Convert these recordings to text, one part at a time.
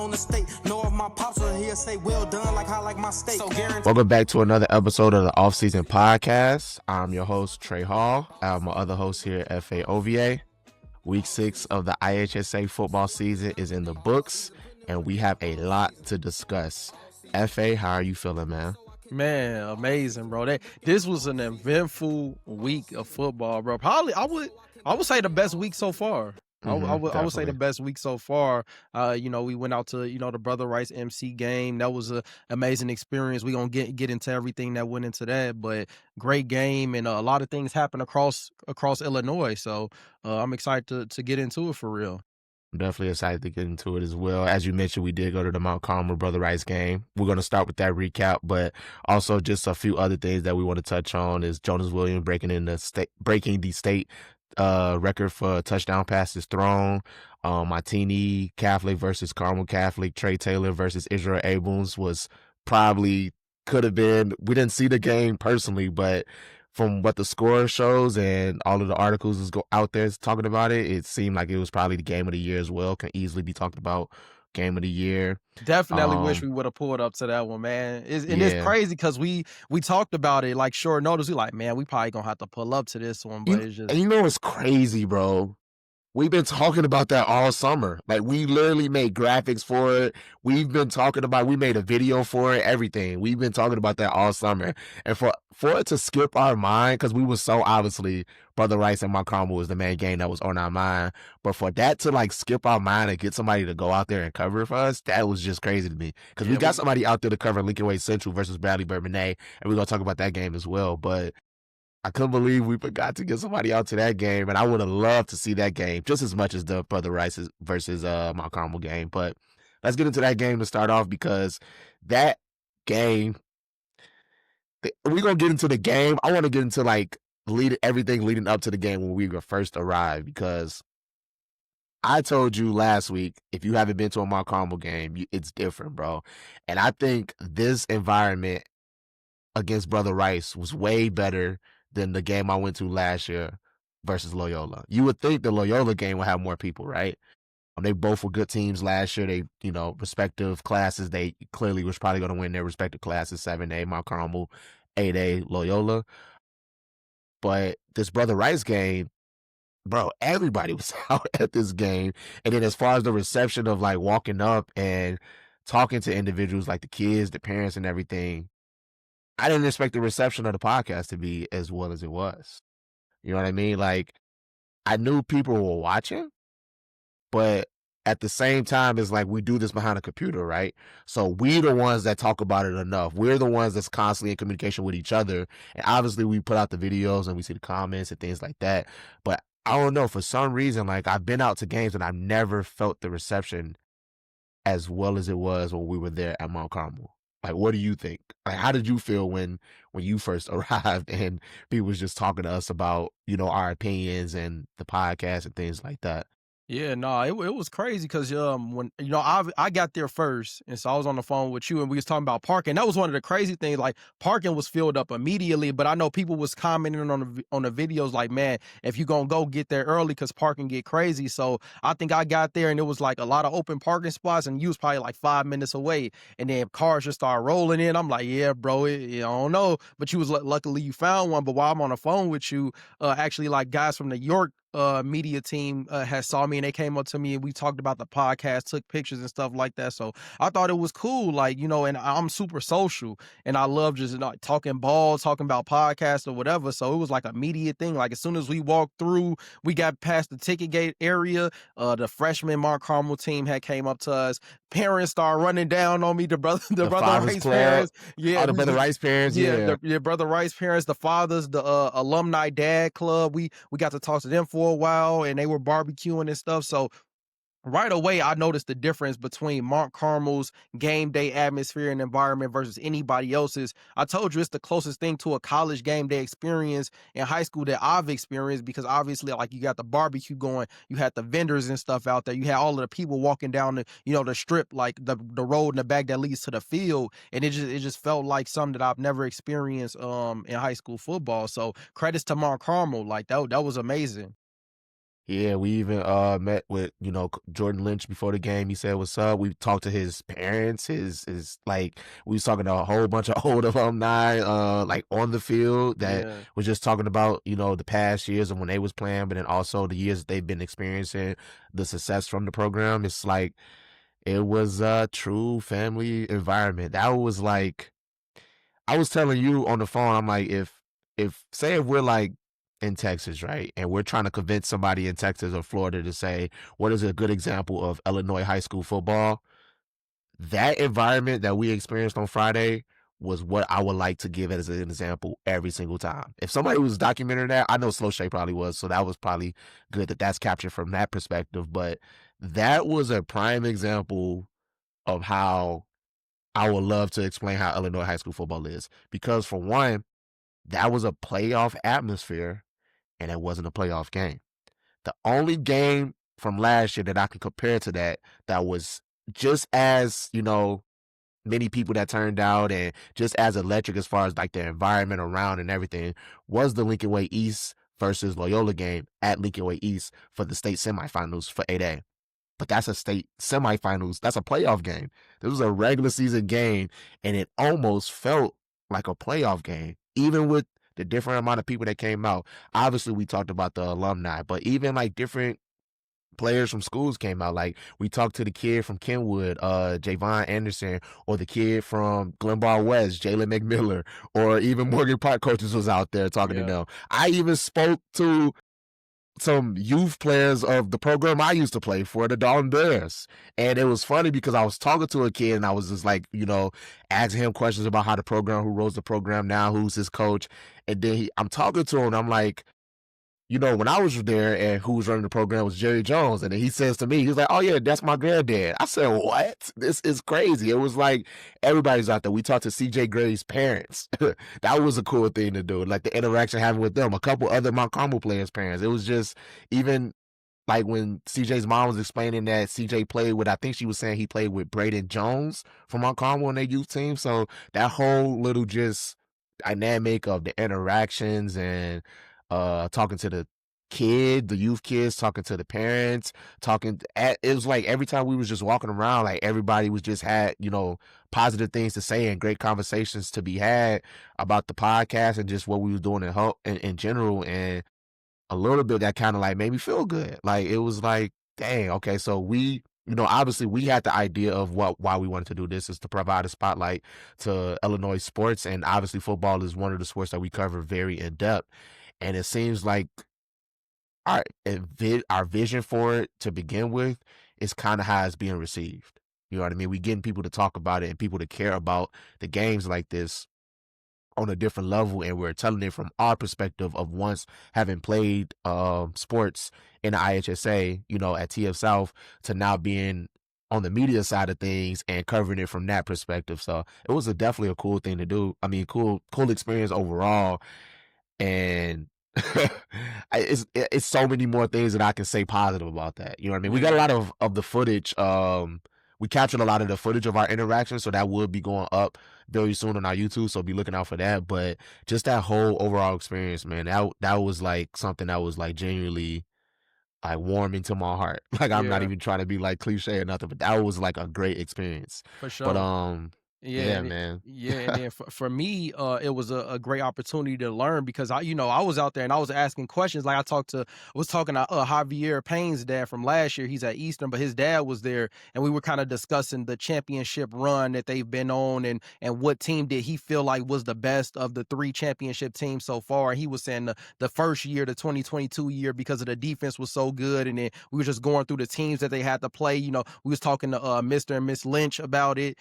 own estate. Know of my pops, so he'll say, well done, like I like my steak. So guaranteed. Welcome back to another episode of the Off-Season Podcast. I'm your host, Trae Hall. I have my other host here, Efe OVA. Week 6 of the IHSA football season is in the books, and we have a lot to discuss. Efe, how are you feeling, man? Man, amazing, bro. This was an eventful week of football, bro. Probably, I would say the best week so far. I would say the best week so far. We went out to the Brother Rice MC game. That was an amazing experience. We're gonna get into everything that went into that, but great game, and a lot of things happened across Illinois. So I'm excited to get into it for real. I'm definitely excited to get into it as well. As you mentioned, we did go to the Mount Carmel Brother Rice game. We're going to start with that recap, but also just a few other things that we want to touch on is Jonas Williams breaking the state record for touchdown passes thrown. Montini Catholic versus Carmel Catholic. Trae Taylor versus Israel Abrams could have been. We didn't see the game personally, but from what the score shows and all of the articles is out there talking about it, it seemed like it was probably the game of the year as well. Can easily be talked about game of the year. Definitely wish we would have pulled up to that one, man. It's crazy because we talked about it like short notice. We like, man, we probably gonna have to pull up to this one, but it's just. And it's crazy, bro. We've been talking about that all summer. Like, we literally made graphics for it. We made a video for it, everything. We've been talking about that all summer. And for it to skip our mind, because we were so obviously, Brother Rice and Mount Carmel was the main game that was on our mind. But for that to, skip our mind and get somebody to go out there and cover it for us, that was just crazy to me. Because we got somebody out there to cover Lincoln Way Central versus Bradley-Bourbonnais, and we're going to talk about that game as well. But I couldn't believe we forgot to get somebody out to that game, and I would have loved to see that game just as much as the Brother Rice versus Mount Carmel game. But let's get into that game to start off, because that game, we're going to get into the game. I want to get into everything leading up to the game when we first arrived, because I told you last week, if you haven't been to a Mount Carmel game, it's different, bro. And I think this environment against Brother Rice was way better than the game I went to last year versus Loyola. You would think the Loyola game would have more people, right? They both were good teams last year. They, respective classes, they clearly was probably going to win their respective classes, 7A, Mount Carmel, 8A, Loyola. But this Brother Rice game, bro, everybody was out at this game. And then as far as the reception of walking up and talking to individuals like the kids, the parents and everything, I didn't expect the reception of the podcast to be as well as it was. You know what I mean? I knew people were watching, but at the same time, it's we do this behind a computer, right? So we're the ones that talk about it enough. We're the ones that's constantly in communication with each other. And obviously we put out the videos and we see the comments and things like that. But I don't know, for some reason, I've been out to games and I've never felt the reception as well as it was when we were there at Mount Carmel. What do you think? How did you feel when you first arrived and people was just talking to us about, our opinions and the podcast and things like that? Yeah, no, it was crazy because when I got there first, and so I was on the phone with you, and we was talking about parking. That was one of the crazy things. Parking was filled up immediately, but I know people was commenting on the videos man, if you gonna go, get there early because parking get crazy. So I think I got there and it was a lot of open parking spots, and you was probably 5 minutes away, and then cars just started rolling in. I'm like, yeah, bro, I don't know, but you was luckily you found one. But while I'm on the phone with you, actually guys from the York media team had saw me, and they came up to me and we talked about the podcast, took pictures and stuff like that. So I thought it was cool, and I'm super social and I love just talking ball, talking about podcasts or whatever. So it was a media thing. As soon as we walked through, we got past the ticket gate area, the freshman Mount Carmel team had came up to us. Parents started running down on me, the brother Rice parents. Yeah, the Brother Rice parents. Yeah, Brother Rice parents, the fathers, the alumni dad club. We got to talk to them for a while, and they were barbecuing and stuff. So right away, I noticed the difference between Mount Carmel's game day atmosphere and environment versus anybody else's. I told you it's the closest thing to a college game day experience in high school that I've experienced, because obviously, you got the barbecue going, you had the vendors and stuff out there, you had all of the people walking down the strip, the road in the back that leads to the field, and it just felt like something that I've never experienced in high school football. So credits to Mount Carmel, that was amazing. Yeah, we even met with, Jordan Lynch before the game. He said what's up. We talked to his parents, his like we was talking to a whole bunch of old alumni like on the field that Yeah. was just talking about, the past years of when they was playing, but then also the years that they've been experiencing the success from the program. It's like it was a true family environment. That was like I was telling you on the phone, I'm like, if we're like in Texas, right, and we're trying to convince somebody in Texas or Florida to say what is a good example of Illinois high school football, that environment that we experienced on Friday was what I would like to give as an example every single time. If somebody was documenting that, I know Slow Shay probably was, so that was probably good that that's captured from that perspective. But that was a prime example of how I would love to explain how Illinois high school football is. Because for one, that was a playoff atmosphere and it wasn't a playoff game. The only game from last year that I can compare to that was just as, many people that turned out and just as electric as far as like the environment around and everything was the Lincoln Way East versus Loyola game at Lincoln Way East for the state semifinals for 8A. But that's a state semifinals. That's a playoff game. This was a regular season game, and it almost felt like a playoff game, even with the different amount of people that came out. Obviously, we talked about the alumni, but even like different players from schools came out. Like we talked to the kid from Kenwood, Javon Anderson, or the kid from Glenbard West, Jalen McMiller, or even Morgan Park coaches was out there talking to them. I even spoke to some youth players of the program I used to play for, the Dalton Bears. And it was funny because I was talking to a kid and I was just like, asking him questions about how the program, who runs the program now, who's his coach. And then I'm talking to him, I'm like, when I was there and who was running the program was Jerry Jones. And then he says to me, he's like, oh yeah, that's my granddad. I said, what? This is crazy. It was like everybody's out there. We talked to CJ Gray's parents. That was a cool thing to do. Like the interaction having with them, a couple other Mount Carmel players' parents. It was just even like when CJ's mom was explaining that CJ played with, I think she was saying he played with Braden Jones from Mount Carmel on their youth team. So that whole little just dynamic of the interactions and talking to the youth kids, talking to the parents, it was like every time we was just walking around, like everybody was just had, positive things to say and great conversations to be had about the podcast and just what we was doing in general. And a little bit that kind of like made me feel good. Like it was like, dang, okay, so we, obviously we had the idea of why we wanted to do this is to provide a spotlight to Illinois sports. And obviously football is one of the sports that we cover very in depth. And it seems like our vision for it to begin with is kind of how it's being received. You know what I mean? We getting people to talk about it and people to care about the games like this on a different level, and we're telling it from our perspective of once having played sports in the IHSA, at TF South, to now being on the media side of things and covering it from that perspective. So it was definitely a cool thing to do. I mean, cool experience overall. And it's so many more things that I can say positive about that. You know what I mean? We got a lot of the footage. We captured a lot of the footage of our interactions, so that will be going up very soon on our YouTube. So be looking out for that. But just that whole overall experience, man, that was like something that was like genuinely like warming to my heart. Like I'm not even trying to be like cliche or nothing, but that was like a great experience. For But sure. yeah, man. And then for me, it was a great opportunity to learn because I was out there and I was asking questions. Like I was talking to Javier Payne's dad from last year. He's at Eastern, but his dad was there, and we were kind of discussing the championship run that they've been on and what team did he feel like was the best of the 3 championship teams so far. He was saying the first year, the 2022 year, because of the defense was so good, and then we were just going through the teams that they had to play. We was talking to Mr. and Miss Lynch about it.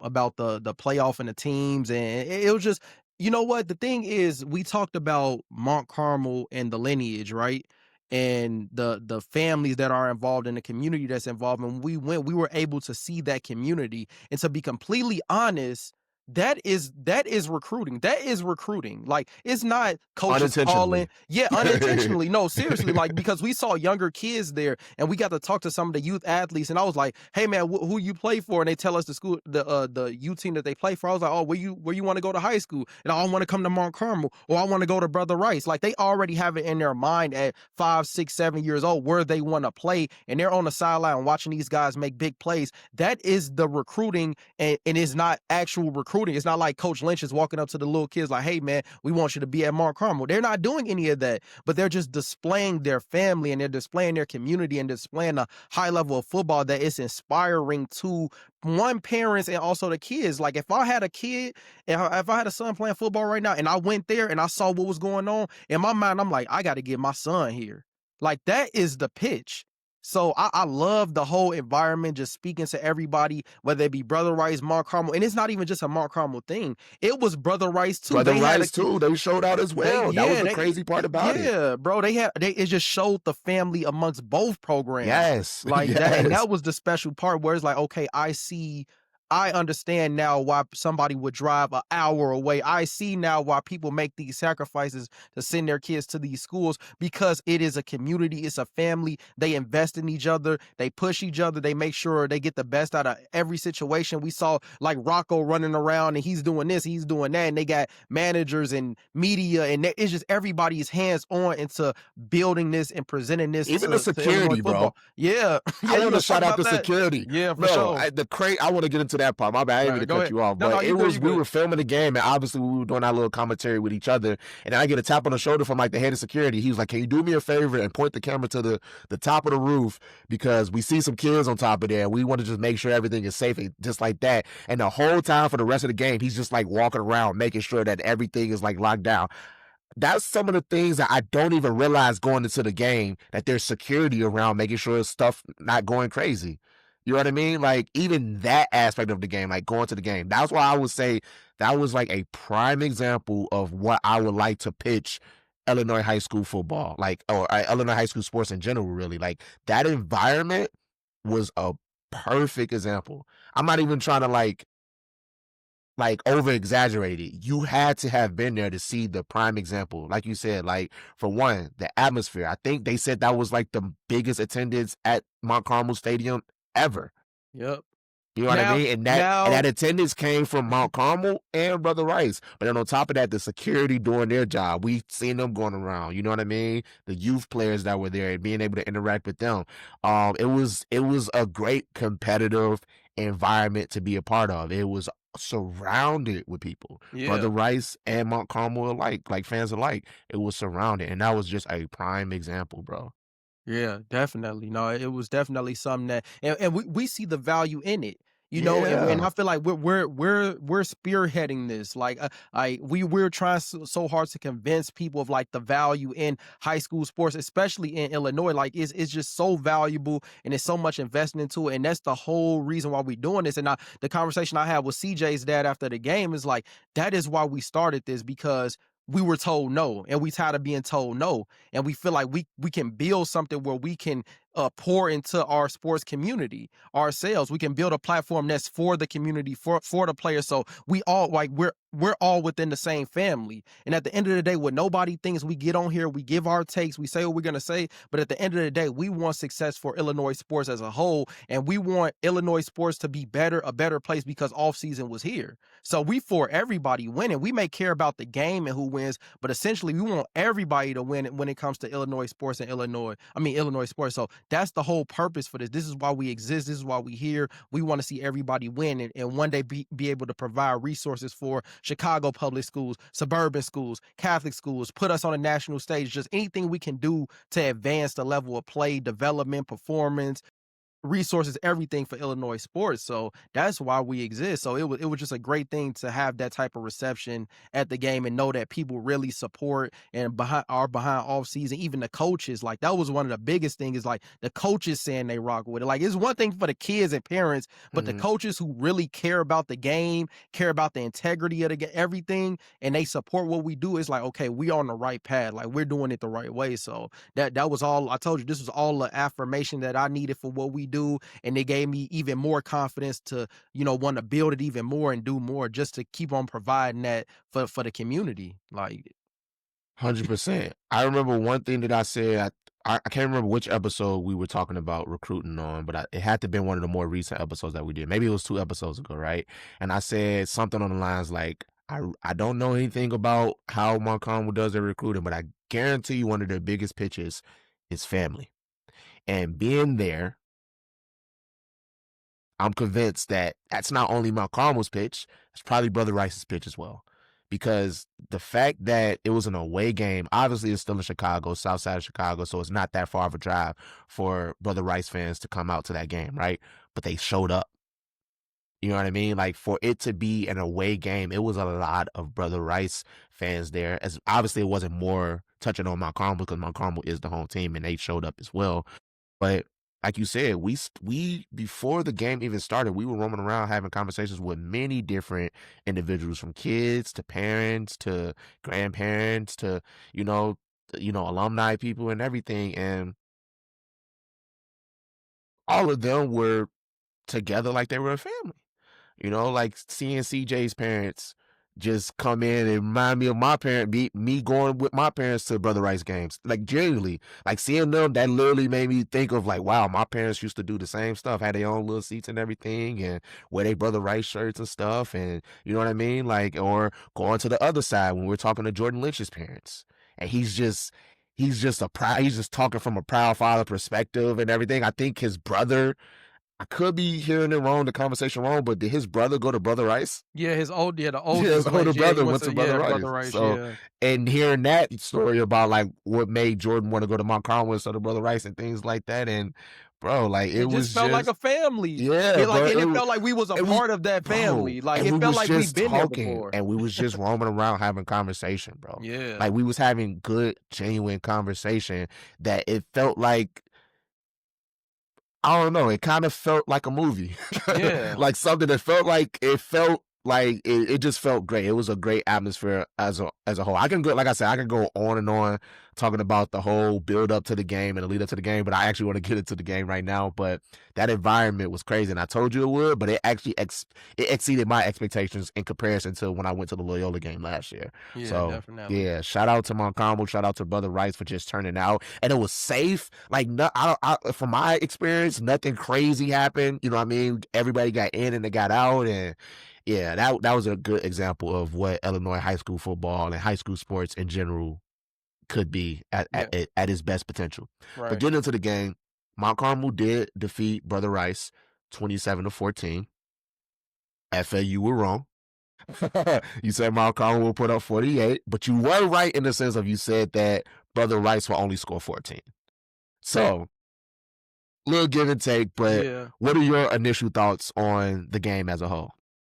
About the playoff and the teams, and it was just, what the thing is, we talked about Mount Carmel and the lineage, right, and the families that are involved in the community that's involved, and we were able to see that community. And to be completely honest, that is recruiting. That is recruiting. Like, it's not coaches calling. Unintentionally. Yeah, unintentionally. No, seriously. Like, because we saw younger kids there, and we got to talk to some of the youth athletes, and I was like, "Hey, man, who you play for?" And they tell us the youth team that they play for. I was like, "Oh, where you want to go to high school?" And I want to come to Mount Carmel, or I want to go to Brother Rice. Like, they already have it in their mind at 5, 6, 7 years old where they want to play, and they're on the sideline watching these guys make big plays. That is the recruiting, and it's not actual recruiting. It's not like Coach Lynch is walking up to the little kids like, "Hey, man, we want you to be at Mount Carmel." They're not doing any of that, but they're just displaying their family, and they're displaying their community, and displaying a high level of football that is inspiring to parents and also the kids. Like, if I had a kid, if I had a son playing football right now, and I went there and I saw what was going on, in my mind, I'm like, I got to get my son here. Like, that is the pitch. So I love the whole environment, just speaking to everybody, whether it be Brother Rice, Mount Carmel, and it's not even just a Mount Carmel thing. It was Brother Rice too. Brother Rice too. They showed out as well. That was the crazy part about it. Yeah, bro. It just showed the family amongst both programs. Yes. Like yes. that, and that was the special part where it's like, okay, I understand now why somebody would drive an hour away. I see now why people make these sacrifices to send their kids to these schools, because it is a community. It's a family. They invest in each other. They push each other. They make sure they get the best out of every situation. We saw like Rocco running around and he's doing this, he's doing that. And they got managers and media, and it's just everybody's hands on into building this and presenting this. Even the security, bro. Yeah. I want to shout out the security. Yeah, for sure. I want to get into that part. My bad, I didn't mean to cut you off. But we were filming the game, and obviously we were doing our little commentary with each other. And I get a tap on the shoulder from like the head of security. He was like, "Can you do me a favor and point the camera to the top of the roof, because we see some kids on top of there. We want to just make sure everything is safe," and just like that. And the whole time for the rest of the game, he's just like walking around, making sure that everything is like locked down. That's some of the things that I don't even realize going into the game, that there's security around, making sure stuff not going crazy. You know what I mean? Like, even that aspect of the game, like going to the game. That's why I would say that was like a prime example of what I would like to pitch Illinois high school football, like, or Illinois high school sports in general, really. Like, that environment was a perfect example. I'm not even trying to like over exaggerate it. You had to have been there to see the prime example. Like you said, like, for one, the atmosphere. I think they said that was like the biggest attendance at Mount Carmel Stadium ever. Yep. You know what I mean? And that attendance came from Mount Carmel and Brother Rice. But then on top of that, the security doing their job. We've seen them going around. You know what I mean? The youth players that were there and being able to interact with them. It was a great competitive environment to be a part of. It was surrounded with people. Yeah. Brother Rice and Mount Carmel alike, like fans alike. It was surrounded. And that was just a prime example, bro. Yeah, definitely. No, it was definitely something that, and we see the value in it, you know, and I feel like we're spearheading this. Like, we're trying so hard to convince people of like the value in high school sports, especially in Illinois. Like, it's just so valuable, and it's so much invested into it, and that's the whole reason why we're doing this. And the conversation I had with CJ's dad after the game is like, that is why we started this, because we were told no, and we tired of being told no, and we feel like we can build something where we can pour into our sports community ourselves. We can build a platform that's for the community, for the players. So we all, like, we're all within the same family. And at the end of the day, what nobody thinks, we get on here, we give our takes, we say what we're gonna say, but at the end of the day, we want success for Illinois sports as a whole, and we want Illinois sports to be a better place, because off season was here. So we for everybody winning. We may care about the game and who wins, but essentially we want everybody to win when it comes to Illinois sports and Illinois sports. So that's the whole purpose for this. This is why we exist. This is why we here. We want to see everybody win, and one day be able to provide resources for Chicago public schools, suburban schools, Catholic schools, put us on a national stage, just anything we can do to advance the level of play, development, performance, resources, everything for Illinois sports. So that's why we exist. So it was just a great thing to have that type of reception at the game, and know that people really support and behind off season. Even the coaches, like, that was one of the biggest things, is like the coaches saying they rock with it. Like, it's one thing for the kids and parents, but the coaches who really care about the game, care about the integrity of everything, and they support what we do, it's like, okay, we on the right path. Like, we're doing it the right way. So that was all. I told you, this was all the affirmation that I needed for what we do, and it gave me even more confidence to, want to build it even more and do more just to keep on providing that for the community. Like, 100%. I remember one thing that I said. I can't remember which episode we were talking about recruiting on, but it had to have been one of the more recent episodes that we did. Maybe it was 2 episodes ago, right? And I said something on the lines like, I don't know anything about how Mount Carmel does their recruiting, but I guarantee you one of their biggest pitches is family. And being there, I'm convinced that that's not only Mount Carmel's pitch, it's probably Brother Rice's pitch as well. Because the fact that it was an away game, obviously it's still in Chicago, south side of Chicago, so it's not that far of a drive for Brother Rice fans to come out to that game, right? But they showed up. You know what I mean? Like, for it to be an away game, it was a lot of Brother Rice fans there. As obviously it wasn't more touching on Mount Carmel because Mount Carmel is the home team and they showed up as well. But like you said, we before the game even started, we were roaming around having conversations with many different individuals, from kids to parents to grandparents to alumni people and everything, and all of them were together like they were a family. Like seeing CJ's parents just come in and remind me of my parent, me going with my parents to Brother Rice games. Like, genuinely, like seeing them, that literally made me think of like, wow, my parents used to do the same stuff, had their own little seats and everything, and wear their Brother Rice shirts and stuff, and you know what I mean? Like, or going to the other side when we're talking to Jordan Lynch's parents, and he's just talking from a proud father perspective and everything. I think his brother, I could be hearing it wrong, the conversation wrong, but did his brother go to Brother Rice? Yeah, the oldest. His older brother went to Brother Rice. Brother Rice. So, and hearing that story about like what made Jordan want to go to Mount Carmel instead of Brother Rice and things like that, and bro, like it was just felt like a family. Yeah, it felt like we was a part of that family. Like, it felt like we've been there before. And we was just roaming around having conversation, bro. Yeah, like we was having good, genuine conversation that it felt like, I don't know, it kind of felt like a movie. Yeah. Like something that it just felt great. It was a great atmosphere as a whole. I can go on and on talking about the whole build up to the game and the lead up to the game, but I actually want to get into the game right now. But that environment was crazy, and I told you it would, but it actually it exceeded my expectations in comparison to when I went to the Loyola game last year. Yeah, so definitely. Yeah, shout out to Mount Carmel, shout out to Brother Rice for just turning out, and it was safe. Like, from my experience, nothing crazy happened. You know what I mean? Everybody got in and they got out, and yeah, that was a good example of what Illinois high school football and high school sports in general could be at its best potential. Right. But getting into the game, Mount Carmel did defeat Brother Rice 27-14. Efe, you were wrong. You said Mount Carmel will put up 48, but you were right in the sense of you said that Brother Rice will only score 14. So, little give and take, but what are your initial thoughts on the game as a whole?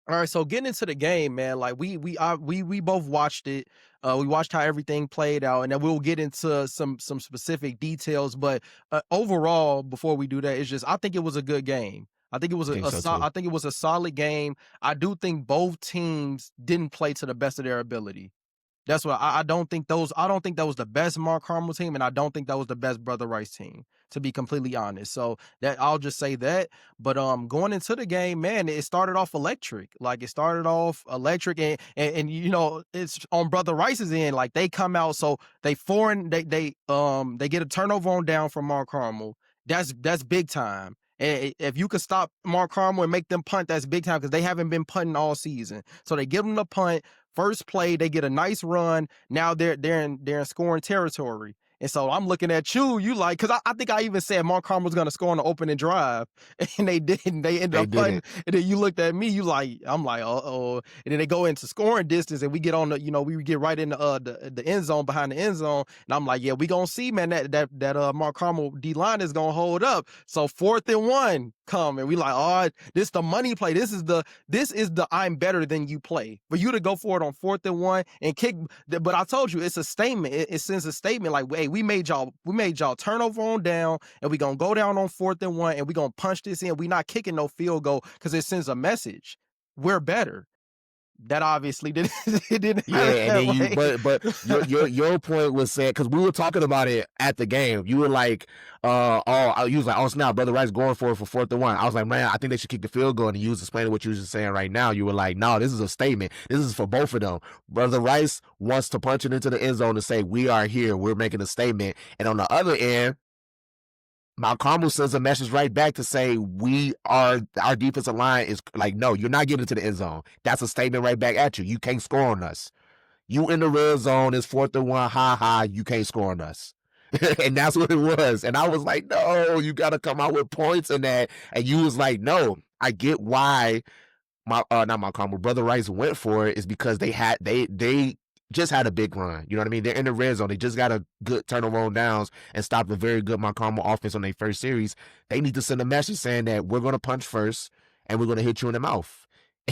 All right, so getting into the game, man, like we both watched it. We watched how everything played out, and then we'll get into some specific details. But overall, before we do that, it's just, I think it was a good game. I think it was I think it was a solid game. I do think both teams didn't play to the best of their ability. That's what I don't think that was the best Mount Carmel team, and I don't think that was the best Brother Rice team, to be completely honest. So that, I'll just say that. But going into the game, man, it started off electric. Like, it started off electric, and it's on Brother Rice's end. Like, they come out, so they get a turnover on down from Mount Carmel. That's big time. And if you could stop Mount Carmel and make them punt, that's big time, because they haven't been punting all season. So they give them the punt. First play, they get a nice run. Now they're in scoring territory. And so I'm looking at you like, because I think I even said Mount Carmel was going to score on the opening drive, and they didn't. They ended up punting. And then you looked at me, I'm like, uh-oh. And then they go into scoring distance, and we get on we get right in the end zone, behind the end zone. And I'm like, yeah, we going to see, man, that Mount Carmel D-line is going to hold up. So 4th and 1 come, and we like, oh, this the money play. This is the I'm better than you play. For you to go for it on 4th and 1 and kick. But I told you, it's a statement. It sends a statement like, hey, we made y'all turnover on down, and we gonna go down on 4th and 1, and we gonna punch this in. We not kicking no field goal, because it sends a message. We're better. that obviously didn't it didn't Yeah, happen and that then way. your point was saying, because we were talking about it at the game. You were like, you was like, oh snap, Brother Rice going for it for 4th and 1. I was like, man, I think they should kick the field goal. And you was explaining what you was just saying right now. You were like, no, this is a statement. This is for both of them. Brother Rice wants to punch it into the end zone to say, we are here. We're making a statement. And on the other end, Mount Carmel sends a message right back to say our defensive line is like, no, you're not getting to the end zone. That's a statement right back at you. You can't score on us. You in the red zone, it's 4th and 1, ha, you can't score on us. And that's what it was. And I was like, no, you got to come out with points in that. And you was like, no, I get why not Mount Carmel, Brother Rice went for it is because they just had a big run. You know what I mean? They're in the red zone. They just got a good turnover on downs and stopped a very good Mount Carmel offense on their first series. They need to send a message saying that we're going to punch first and we're going to hit you in the mouth.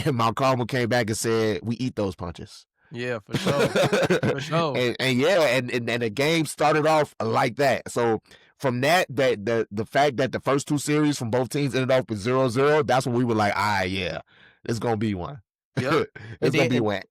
And Mount Carmel came back and said, we eat those punches. Yeah, for sure. For sure. and the game started off like that. So from that the fact that the first 2 series from both teams ended up with 0-0, that's when we were like, yeah, it's going to be one. Yeah. It's going to be one.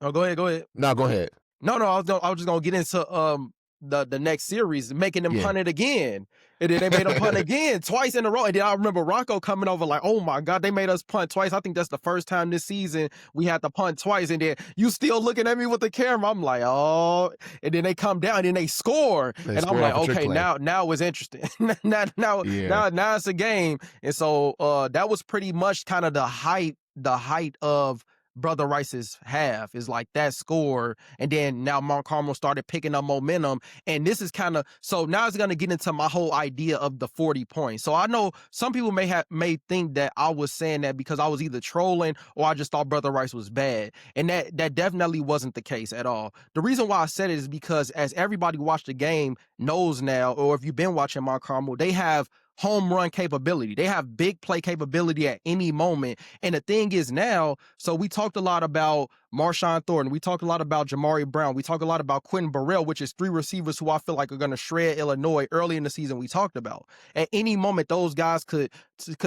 Oh, go ahead. No, go ahead. No, I was just gonna get into the next series, making them punt it again. And then they made them punt again twice in a row. And then I remember Rocco coming over like, oh my God, they made us punt twice. I think that's the first time this season we had to punt twice. And then you still looking at me with the camera. I'm like, oh. And then they come down and they score. And I'm like, okay, now it's interesting. now it's a game. And so that was pretty much kind of the height of Brother Rice's half is like that score. And then now Mount Carmel started picking up momentum. And this is kind of, so now it's going to get into my whole idea of the 40 points. So I know some people may think that I was saying that because I was either trolling or I just thought Brother Rice was bad. And that definitely wasn't the case at all. The reason why I said it is because as everybody watched the game knows now, or if you've been watching Mount Carmel, they have home run capability. They have big play capability at any moment. And the thing is now, so we talked a lot about Marshawn Thornton. We talked a lot about Jamari Brown. We talked a lot about Quentin Burrell, which is 3 receivers who I feel like are going to shred Illinois early in the season. We talked about at any moment, those guys could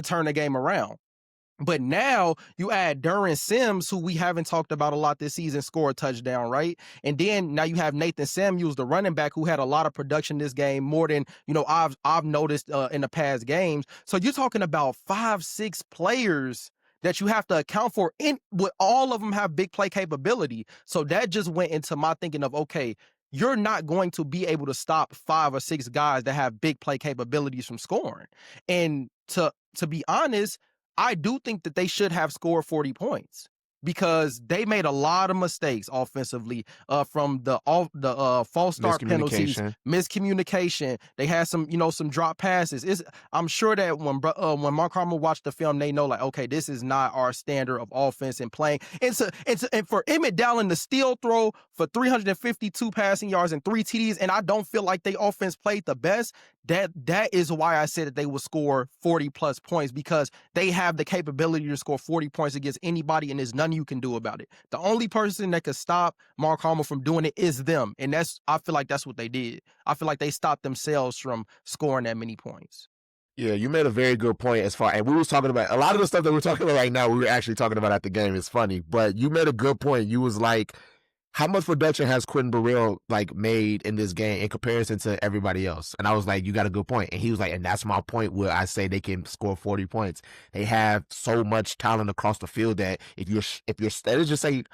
turn the game around. But now you add Darrell Sims, who we haven't talked about a lot this season, score a touchdown, right? And then now you have Nathan Samuels, the running back, who had a lot of production this game, more than I've noticed in the past games. So you're talking about 5-6 players that you have to account for, with all of them have big play capability. So that just went into my thinking of, okay, you're not going to be able to stop 5 or 6 guys that have big play capabilities from scoring. And to be honest, I do think that they should have scored 40 points because they made a lot of mistakes offensively from the false start penalties, miscommunication. They had some drop passes. I'm sure that when Mount Carmel watched the film, they know like, okay, this is not our standard of offense and playing. And for Emmett Dowling to still throw for 352 passing yards and 3 TDs, and I don't feel like they offense played the best. That is why I said that they would score 40 plus points, because they have the capability to score 40 points against anybody, and there's nothing you can do about it. The only person that could stop Mount Carmel from doing it is them, and I feel like that's what they did. I feel like they stopped themselves from scoring that many points. Yeah, you made a very good point and we was talking about a lot of the stuff that we're talking about right now, we were actually talking about at the game. It's funny, but you made a good point. You was like, how much production has Quentin Burrell made in this game in comparison to everybody else? And I was like, you got a good point. And he was like, and that's my point where I say they can score 40 points. They have so much talent across the field that if you're let's just say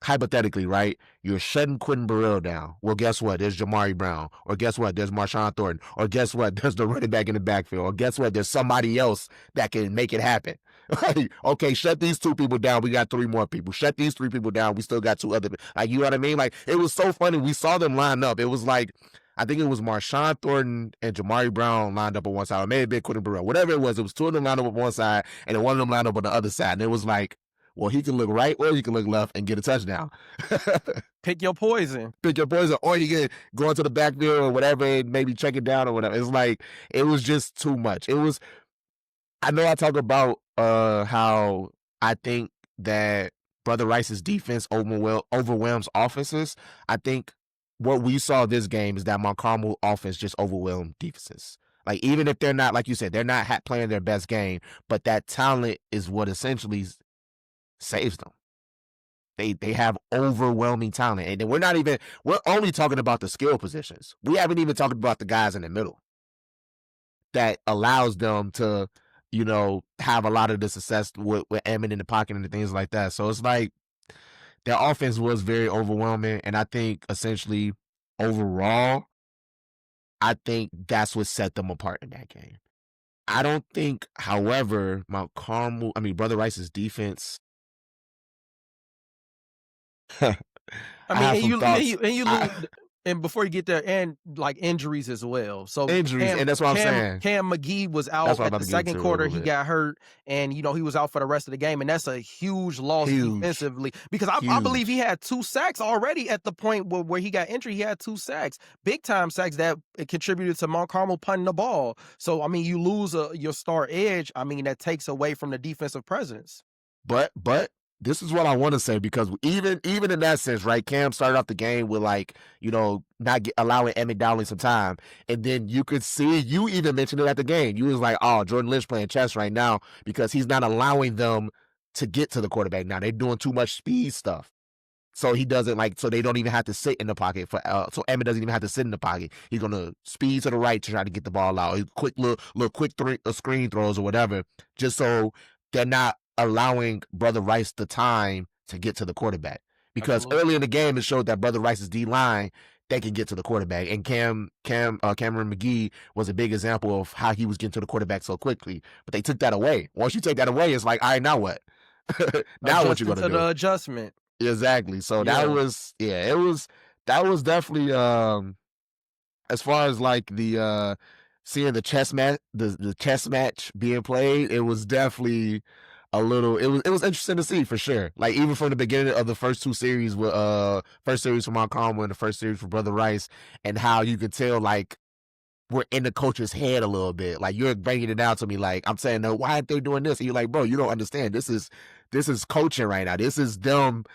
hypothetically, right, you're shutting Quentin Burrell down. Well, guess what? There's Jamari Brown. Or guess what? There's Marshawn Thornton. Or guess what? There's the running back in the backfield. Or guess what? There's somebody else that can make it happen. Okay, shut these 2 people down. We got 3 more people. Shut these 3 people down. We still got 2 other. You know what I mean? It was so funny. We saw them line up. It was like, I think it was Marshawn Thornton and Jamari Brown lined up on one side. Or maybe Quentin Burrell. Whatever it was 2 of them lined up on one side, and then one of them lined up on the other side. And it was like, well, he can look right or he can look left and get a touchdown. Pick your poison. Or he can go into the backfield or whatever and maybe check it down or whatever. It's like, it was just too much. I know I talk about how I think that Brother Rice's defense overwhelms offenses. I think what we saw this game is that Mount Carmel offense just overwhelmed defenses. Even if they're not, like you said, they're not playing their best game, but that talent is what essentially saves them. They have overwhelming talent, and then we're only talking about the skill positions. We haven't even talked about the guys in the middle that allows them to, have a lot of the success with Emmett in the pocket and things like that. So it's like their offense was very overwhelming, and I think essentially overall, I think that's what set them apart in that game. I don't think, however, Brother Rice's defense. I I mean, have and some you thoughts. lose, and before you get there, and like injuries as well. So Injuries, and that's what I'm saying. Cam McGee was That's out what I'm at about the to get second into a quarter. little He bit. got hurt, and he was out for the rest of the game, and that's a huge loss Huge. defensively because I believe he had 2 sacks already at the point where he got injured. He had 2 sacks, big time sacks that it contributed to Mount Carmel punting the ball. So I mean, you lose your star edge. I mean, that takes away from the defensive presence. But this is what I want to say, because even in that sense, right? Cam started off the game with not allowing Emmett Dowling some time, and then you could see, you even mentioned it at the game. You was like, "Oh, Jordan Lynch playing chess right now because he's not allowing them to get to the quarterback now. They're doing too much speed stuff." So he doesn't so they don't even have to sit in the pocket so Emmett doesn't even have to sit in the pocket. He's gonna speed to the right to try to get the ball out. Quick screen throws or whatever, just so they're not allowing Brother Rice the time to get to the quarterback. Because early in the game, it showed that Brother Rice's D line, they can get to the quarterback, and Cameron McGee was a big example of how he was getting to the quarterback so quickly. But they took that away. Once you take that away, it's like, all right, now what? Now what you gonna do? The adjustment. Exactly. So that was definitely as far as like the seeing the chess match being played, it was definitely it was interesting to see, for sure. Like, even from the beginning of the first 2 series with first series for Mount Carmel and the first series for Brother Rice, and how you could tell like we're in the coach's head a little bit. Like, you're bringing it down to me, like I'm saying, no, why aren't they doing this? And you're like, bro, you don't understand. This is coaching right now. This is them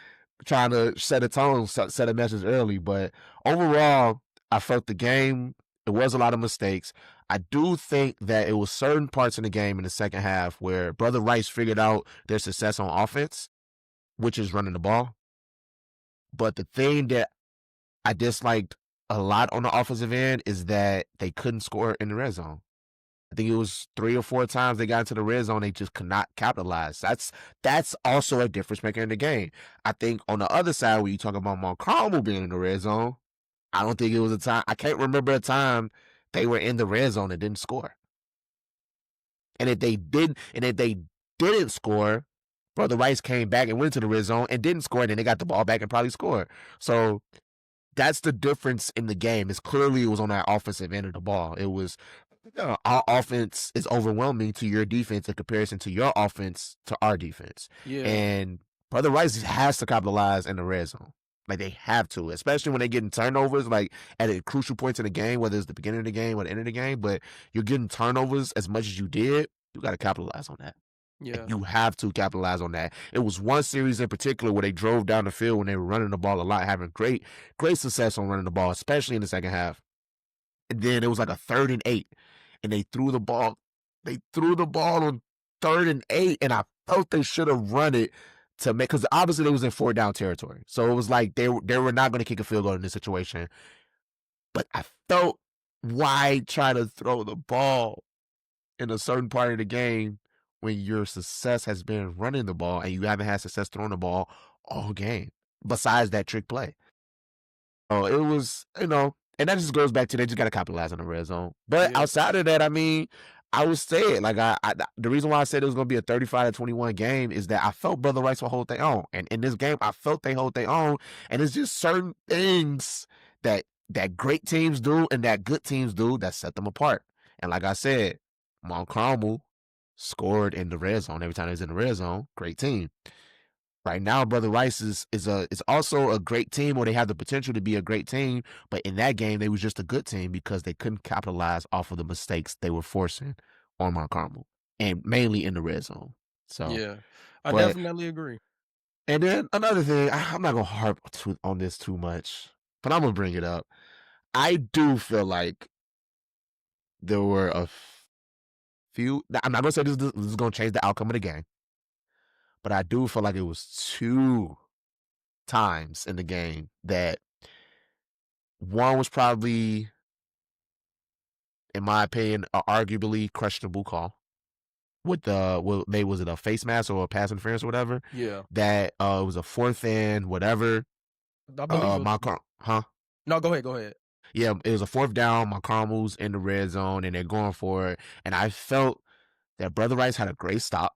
trying to set a tone, set a message early. But overall, I felt the game, it was a lot of mistakes. I do think that it was certain parts in the game in the second half where Brother Rice figured out their success on offense, which is running the ball. But the thing that I disliked a lot on the offensive end is that they couldn't score in the red zone. I think it was 3 or 4 times they got into the red zone, they just could not capitalize. That's also a difference maker in the game. I think on the other side, when you talk about Mount Carmel being in the red zone, I don't think it was a time. I can't remember a time they were in the red zone and didn't score. And if they didn't score, Brother Rice came back and went to the red zone and didn't score, and then they got the ball back and probably scored. So that's the difference in the game. It's clearly it was on that offensive end of the ball. It was our offense is overwhelming to your defense in comparison to your offense to our defense. Yeah. And Brother Rice has to capitalize in the red zone. Like, they have to, especially when they're getting turnovers, like at a crucial points in the game, whether it's the beginning of the game or the end of the game. But you're getting turnovers as much as you did, you got to capitalize on that. Yeah. You have to capitalize on that. It was one series in particular where they drove down the field when they were running the ball a lot, having great success on running the ball, especially in the second half. And then it was like a 3rd and 8, and they threw the ball. They threw the ball on 3rd and 8, and I felt they should have run it to make, because obviously they was in 4th down territory. So it was like they were not going to kick a field goal in this situation. But I felt, why try to throw the ball in a certain part of the game when your success has been running the ball and you haven't had success throwing the ball all game, besides that trick play? Oh, it was, and that just goes back to, they just got to capitalize on the red zone. But outside of that, I mean, I would say it. Like, the reason why I said it was going to be a 35-21 game is that I felt Brother Rice will hold their own. And in this game, I felt they hold their own. And it's just certain things that great teams do and that good teams do that set them apart. And like I said, Mount Carmel scored in the red zone every time they was in the red zone. Great team. Right now, Brother Rice is also a great team, or they have the potential to be a great team. But in that game, they was just a good team because they couldn't capitalize off of the mistakes they were forcing on Mount Carmel, and mainly in the red zone. So yeah, I definitely agree. And then another thing, I'm not gonna harp on this too much, but I'm gonna bring it up. I do feel like there were a few. I'm not gonna say this is gonna change the outcome of the game, but I do feel like it was too times in the game that one was probably, in my opinion, arguably questionable call with maybe was it a face mask or a pass interference or whatever. Yeah. That it was a 4th and whatever. I believe it was, huh? No, go ahead. Yeah, it was a 4th down. My Carmel's in the red zone and they're going for it. And I felt that Brother Rice had a great stop.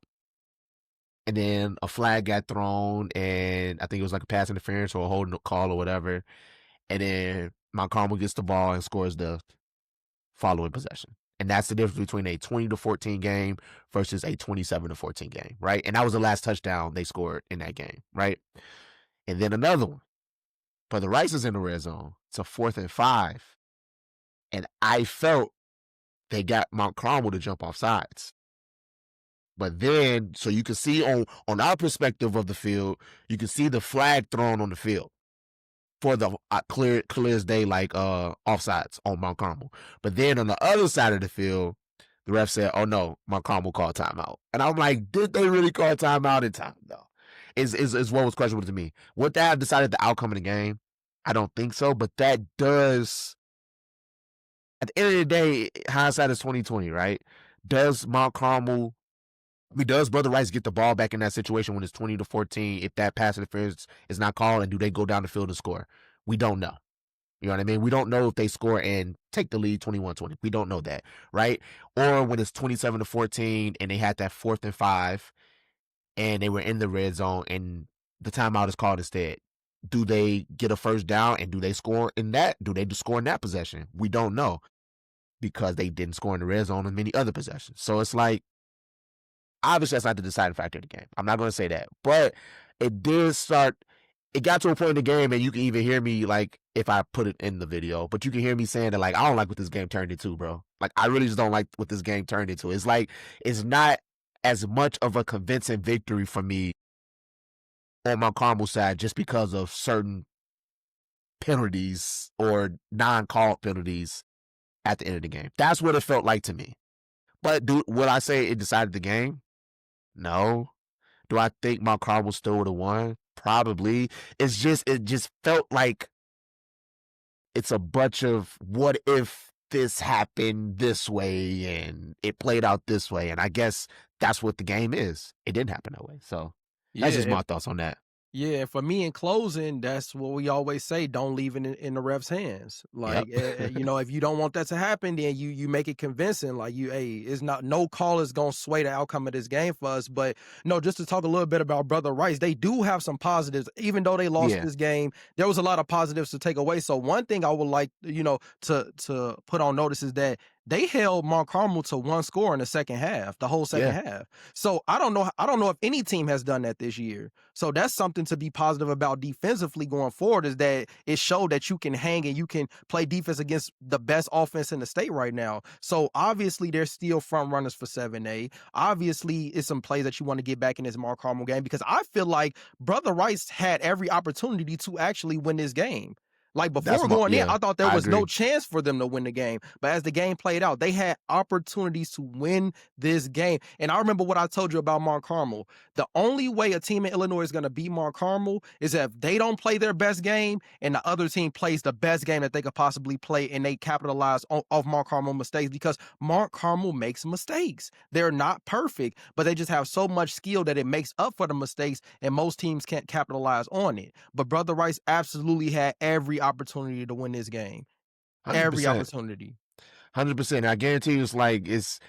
And then a flag got thrown, and I think it was like a pass interference or a holding call or whatever. And then Mount Carmel gets the ball and scores the following possession. And that's the difference between a 20-14 game versus a 27-14 game, right? And that was the last touchdown they scored in that game, right? And then another one. Brother Rice is in the red zone. It's a 4th and 5. And I felt they got Mount Carmel to jump off sides. But then, so you can see on our perspective of the field, you can see the flag thrown on the field for the clear as day, like offsides on Mount Carmel. But then on the other side of the field, the ref said, "Oh no, Mount Carmel called timeout." And I'm like, did they really call timeout in time though? Is what was questionable to me. Would that have decided the outcome of the game? I don't think so. But that does. At the end of the day, hindsight is 20/20, right? Does Brother Rice get the ball back in that situation when it's 20-14 if that pass interference is not called, and do they go down the field and score? We don't know. You know what I mean? We don't know if they score and take the lead 21-20. We don't know that, right? Or when it's 27-14 and they had that 4th and 5 and they were in the red zone and the timeout is called instead. Do they get a first down and do they score in that? Do they score in that possession? We don't know because they didn't score in the red zone in many other possessions. So it's like, obviously, that's not the deciding factor of the game. I'm not going to say that. But it got to a point in the game, and you can even hear me, like, if I put it in the video, but you can hear me saying that, like, I don't like what this game turned into, bro. Like, I really just don't like what this game turned into. It's like, it's not as much of a convincing victory for me on my Carmel side just because of certain penalties or non-called penalties at the end of the game. That's what it felt like to me. But would I say it decided the game? No. Do I think Mount Carmel still would have won? Probably. It just felt like it's a bunch of what if this happened this way and it played out this way. And I guess that's what the game is. It didn't happen that way. So that's just my thoughts on that. Yeah, for me in closing, that's what we always say, don't leave it in the ref's hands. Like, you know, if you don't want that to happen, then you make it convincing. Like, it's not, no call is going to sway the outcome of this game for us. But, no, just to talk a little bit about Brother Rice, they do have some positives. Even though they lost this game, there was a lot of positives to take away. So one thing I would like, you know, to put on notice is that they held Mount Carmel to 1 score in the second half, the whole second half. So I don't know if any team has done that this year. So that's something to be positive about defensively going forward, is that it showed that you can hang and you can play defense against the best offense in the state right now. So obviously they're still front runners for 7A. Obviously it's some plays that you want to get back in this Mount Carmel game, because I feel like Brother Rice had every opportunity to actually win this game. Like, before going in, I thought there was no chance for them to win the game. But as the game played out, they had opportunities to win this game. And I remember what I told you about Mount Carmel. The only way a team in Illinois is going to beat Mount Carmel is if they don't play their best game and the other team plays the best game that they could possibly play, and they capitalize off Mount Carmel mistakes, because Mount Carmel makes mistakes. They're not perfect, but they just have so much skill that it makes up for the mistakes, and most teams can't capitalize on it. But Brother Rice absolutely had every opportunity to win this game. 100%. Every opportunity. 100%. I guarantee you, it's like, it's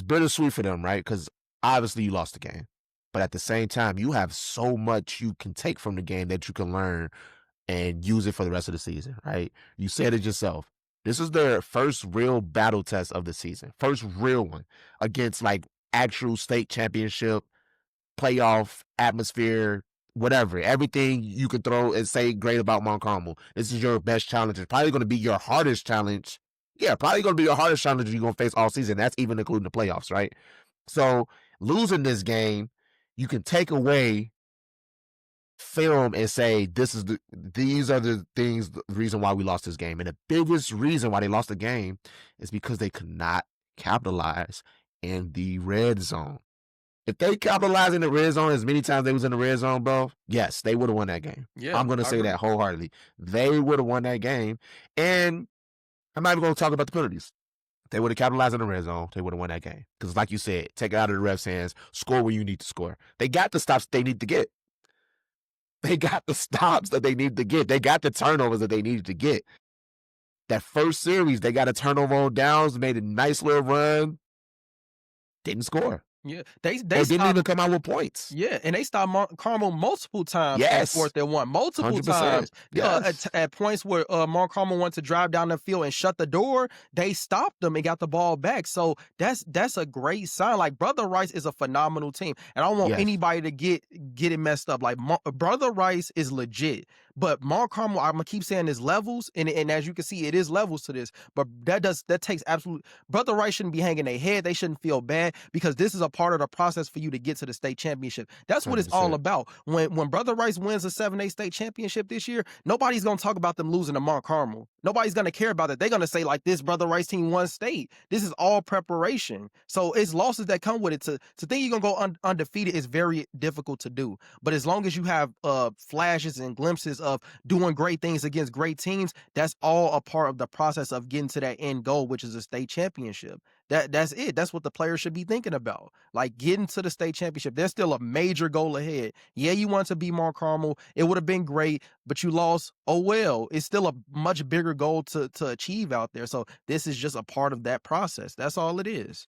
bittersweet for them, right? Because obviously you lost the game, but at the same time, you have so much you can take from the game that you can learn and use it for the rest of the season, right? You said it yourself. This is their first real battle test of the season. First real one against, like, actual state championship, playoff atmosphere, whatever, everything you could throw and say great about Mount Carmel. This is your best challenge. It's probably going to be your hardest challenge. Yeah, probably going to be your hardest challenge you're going to face all season. That's even including the playoffs, right? So losing this game, you can take away film and say, these are the things, the reason why we lost this game. And the biggest reason why they lost the game is because they could not capitalize in the red zone. If they capitalized in the red zone as many times they was in the red zone, bro, yes, they would have won that game. Yeah, I'm gonna I say agree. that wholeheartedly. They would have won that game. And I'm not even gonna talk about the penalties. They would have capitalized in the red zone. They would have won that game. Because, like you said, take it out of the refs' hands, score where you need to score. They got the stops they need to get. They got the stops that they need to get. They got the turnovers that they needed to get. That first series, they got a turnover on downs, made a nice little run, didn't score. Yeah, they didn't even come out with points. Yeah, and they stopped Carmel multiple times on Yes. 4th and 1. Multiple 100%. times. Yes. At points where Mount Carmel wanted to drive down the field and shut the door, they stopped them and got the ball back. So that's a great sign. Like, Brother Rice is a phenomenal team. And I don't want Yes. anybody to get it messed up. Like, Brother Rice is legit. But Mount Carmel, I'm gonna keep saying there's levels, and as you can see, it is levels to this. But that takes absolute. Brother Rice shouldn't be hanging their head. They shouldn't feel bad, because this is a part of the process for you to get to the state championship. That's what it's all 100%. about. When Brother Rice wins a 7A state championship this year, nobody's gonna talk about them losing to Mount Carmel. Nobody's gonna care about that. They're gonna say, like, this Brother Rice team won state. This is all preparation. So it's losses that come with it. To think you're gonna go undefeated is very difficult to do. But as long as you have flashes and glimpses of doing great things against great teams, that's all a part of the process of getting to that end goal, which is a state championship. That's it. That's what the players should be thinking about. Like, getting to the state championship. There's still a major goal ahead. Yeah, you want to be Mount Carmel. It would have been great, but you lost. Oh well. It's still a much bigger goal to achieve out there. So this is just a part of that process. That's all it is.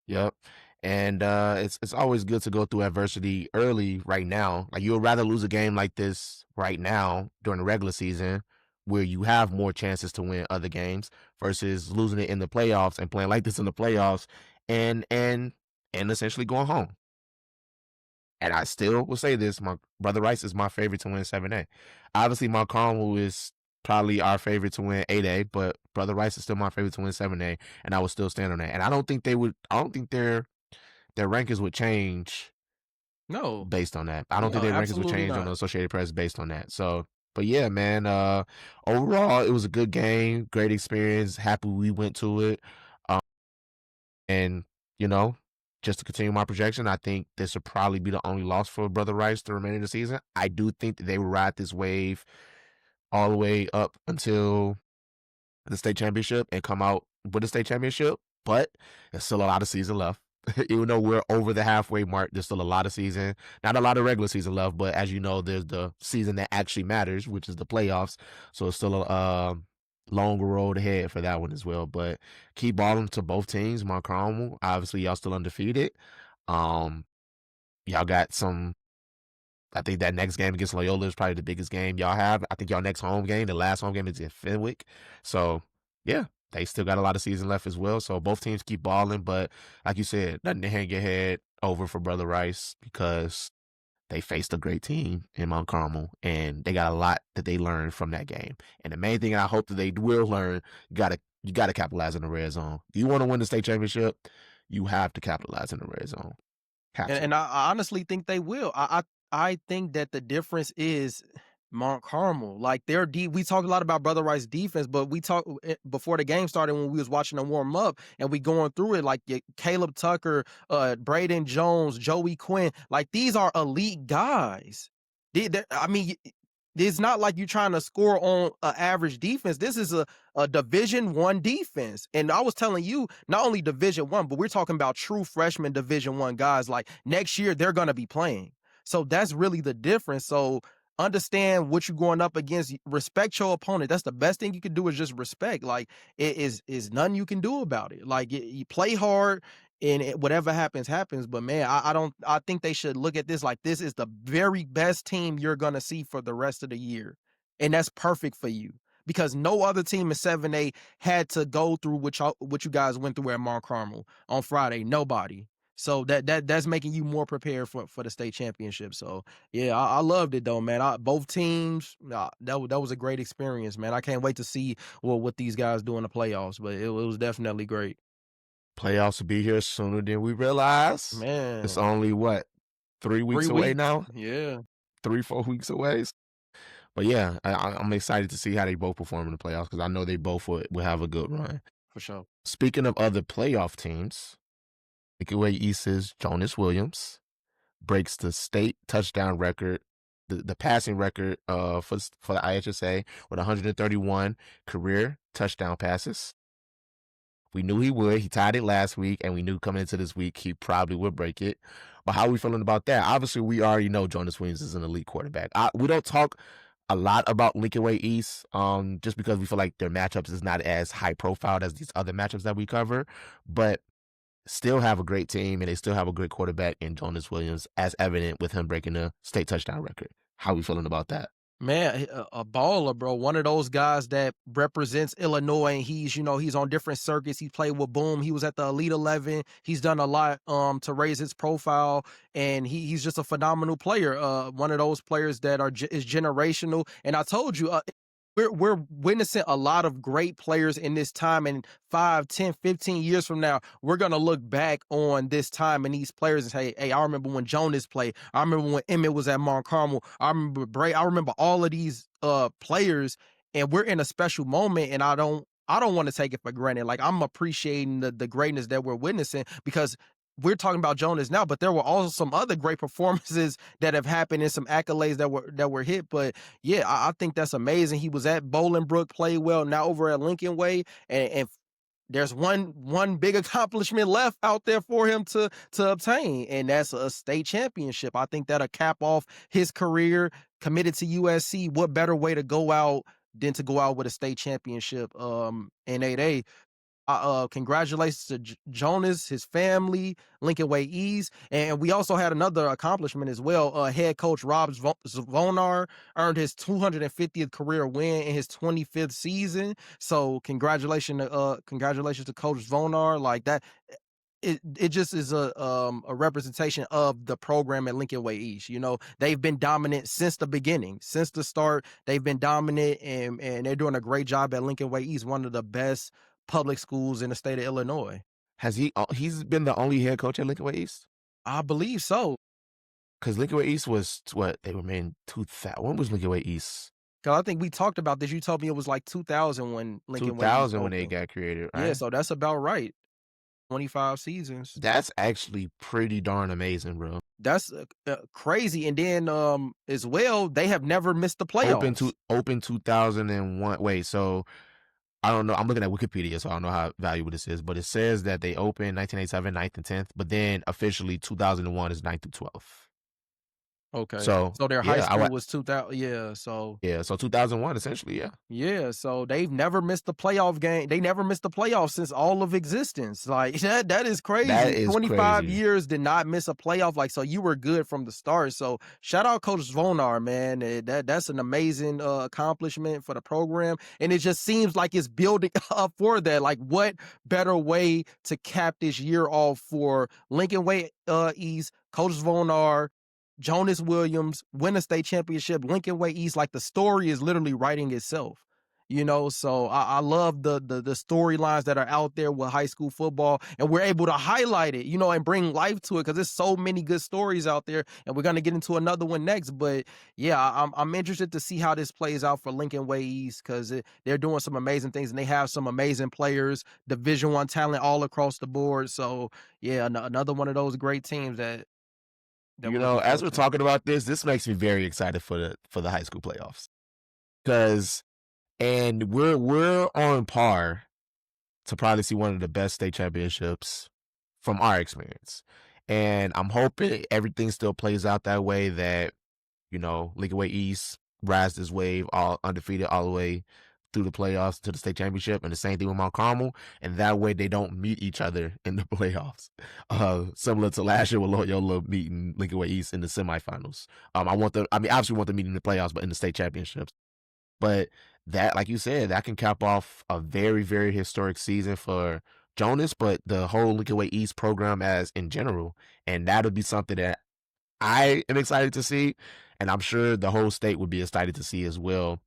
Yep. And it's always good to go through adversity early right now. Like, you would rather lose a game like this right now during the regular season, where you have more chances to win other games, versus losing it in the playoffs and playing like this in the playoffs and essentially going home. And I still will say this: my Brother Rice is my favorite to win 7A. Obviously, Mount Carmel is probably our favorite to win 8A, but Brother Rice is still my favorite to win 7A, and I would still stand on that. And I don't think their rankings would change No. based on that. I don't think No, their rankings would absolutely change on not. the Associated Press based on that. So, but yeah, man, overall, it was a good game, great experience. Happy we went to it. And, you know, just to continue my projection, I think this will probably be the only loss for Brother Rice the remainder of the season. I do think that they will ride this wave all the way up until the state championship and come out with the state championship, but there's still a lot of season left. Even though we're over the halfway mark, there's still a lot of season, not a lot of regular season left, but as you know, there's the season that actually matters, which is the playoffs. So it's still a longer road ahead for that one as well. But keep balling to both teams. Mount Carmel, obviously, y'all still undefeated. Y'all got some. I think that next game against Loyola is probably the biggest game y'all have. I think y'all next home game, the last home game, is in Fenwick. So, yeah, they still got a lot of season left as well. So both teams keep balling. But like you said, nothing to hang your head over for Brother Rice, because they faced a great team in Mount Carmel, and they got a lot that they learned from that game. And the main thing I hope that they will learn, you gotta capitalize in the red zone. If you want to win the state championship, you have to capitalize in the red zone. And I honestly think they will. I think that the difference is Mount Carmel. Like, their we talk a lot about Brother Rice defense, but we talk before the game started when we was watching them warm up and we going through it. Like, Caleb Tucker, Braden Jones, Joey Quinn. Like, these are elite guys. I mean, it's not like you're trying to score on an average defense. This is a Division I defense. And I was telling you, not only Division I, but we're talking about true freshman Division I guys. Like, next year, they're going to be playing. So that's really the difference. So understand what you're going up against. Respect your opponent. That's the best thing you can do, is just respect. Like, it is nothing you can do about it. Like, you play hard, and whatever happens, happens. But man, I think they should look at this like this is the very best team you're gonna see for the rest of the year. And that's perfect for you, because no other team in 7A had to go through what you guys went through at Mount Carmel on Friday. Nobody. So that's making you more prepared for the state championship. So yeah, I loved it though, man. Both teams, that was a great experience, man. I can't wait to see what these guys do in the playoffs. But it was definitely great. Playoffs will be here sooner than we realize. Man, It's only, what, 3 weeks away now? Yeah. 3-4 weeks away. But yeah, I'm excited to see how they both perform in the playoffs, because I know they both will have a good run. For sure. Speaking of other playoff teams, Lincoln Way East's Jonas Williams breaks the state touchdown record, the passing record for the IHSA with 131 career touchdown passes. We knew he would. He tied it last week, and we knew coming into this week he probably would break it. But how are we feeling about that? Obviously, we already know Jonas Williams is an elite quarterback. We don't talk a lot about Lincoln Way East, just because we feel like their matchups is not as high profile as these other matchups that we cover, but still have a great team, and they still have a great quarterback in Jonas Williams, as evident with him breaking the state touchdown record. How are we feeling about that? Man, a baller, bro. One of those guys that represents Illinois, and he's on different circuits. He played with Boom. He was at the Elite 11. He's done a lot to raise his profile, and he's just a phenomenal player. One of those players that is generational. And I told you, we're witnessing a lot of great players in this time, and 5, 10, 15 years from now, we're going to look back on this time and these players and say, hey, I remember when Jonas played. I remember when Emmett was at Mount Carmel. I remember Bray. I remember all of these players, and we're in a special moment, and I don't want to take it for granted. Like, I'm appreciating the greatness that we're witnessing, because we're talking about Jonas now, but there were also some other great performances that have happened and some accolades that were hit. But yeah, I think that's amazing. He was at Bolingbrook, played well, now over at Lincoln Way, and there's one big accomplishment left out there for him to obtain, and that's a state championship. I think that'll cap off his career. Committed to USC, what better way to go out than to go out with a state championship in 8A. Congratulations to Jonas, his family, Lincoln Way East. And we also had another accomplishment as well. Head coach Rob Zvonar earned his 250th career win in his 25th season. So congratulations to Coach Zvonar. Like that, it just is a representation of the program at Lincoln Way East. You know, they've been dominant since the beginning, since the start. They've been dominant, and they're doing a great job at Lincoln Way East, one of the best public schools in the state of Illinois. Has he's been the only head coach at Lincoln Way East? I believe so. Because Lincoln Way East was what they were made in 2000. When was Lincoln Way East? Because I think we talked about this. You told me it was like 2000 when Lincoln Way East 2000 when they got created, right? Yeah, so that's about right. 25 seasons. That's actually pretty darn amazing, bro. That's crazy. And then as well, they have never missed the playoffs. Open 2001. Wait, so I don't know. I'm looking at Wikipedia, so I don't know how valuable this is, but it says that they opened 1987, 9th and 10th, but then officially 2001 is 9th through 12th. Okay. So their high school was 2000. Yeah. So 2001 essentially. Yeah. Yeah. So they've never missed the playoff game. They never missed the playoffs since all of existence. Like that is crazy. That is 25 crazy. years did not miss a playoff. Like, so you were good from the start. So shout out Coach Zvonar, man. That's an amazing accomplishment for the program. And it just seems like it's building up for that. Like, what better way to cap this year off for Lincoln Way East, Coach Zvonar, Jonas Williams, win a state championship, Lincoln Way East. Like, the story is literally writing itself, you know? So I love the storylines that are out there with high school football, and we're able to highlight it, you know, and bring life to it, because there's so many good stories out there, and we're going to get into another one next. But yeah, I'm interested to see how this plays out for Lincoln Way East, because they're doing some amazing things, and they have some amazing players, Division I talent all across the board. So yeah, another one of those great teams that you know, as we're talking about this makes me very excited for the high school playoffs, and we're on par to probably see one of the best state championships from our experience, and I'm hoping everything still plays out that way, that, you know, Lincoln Way East rides this wave all undefeated all the way through the playoffs to the state championship, and the same thing with Mount Carmel, and that way they don't meet each other in the playoffs. Similar to last year with Loyola meeting Lincoln Way East in the semifinals. Obviously want them meeting in the playoffs, but in the state championships. But that, like you said, that can cap off a very, very historic season for Jonas, but the whole Lincoln Way East program as in general. And that'll be something that I am excited to see, and I'm sure the whole state would be excited to see as well.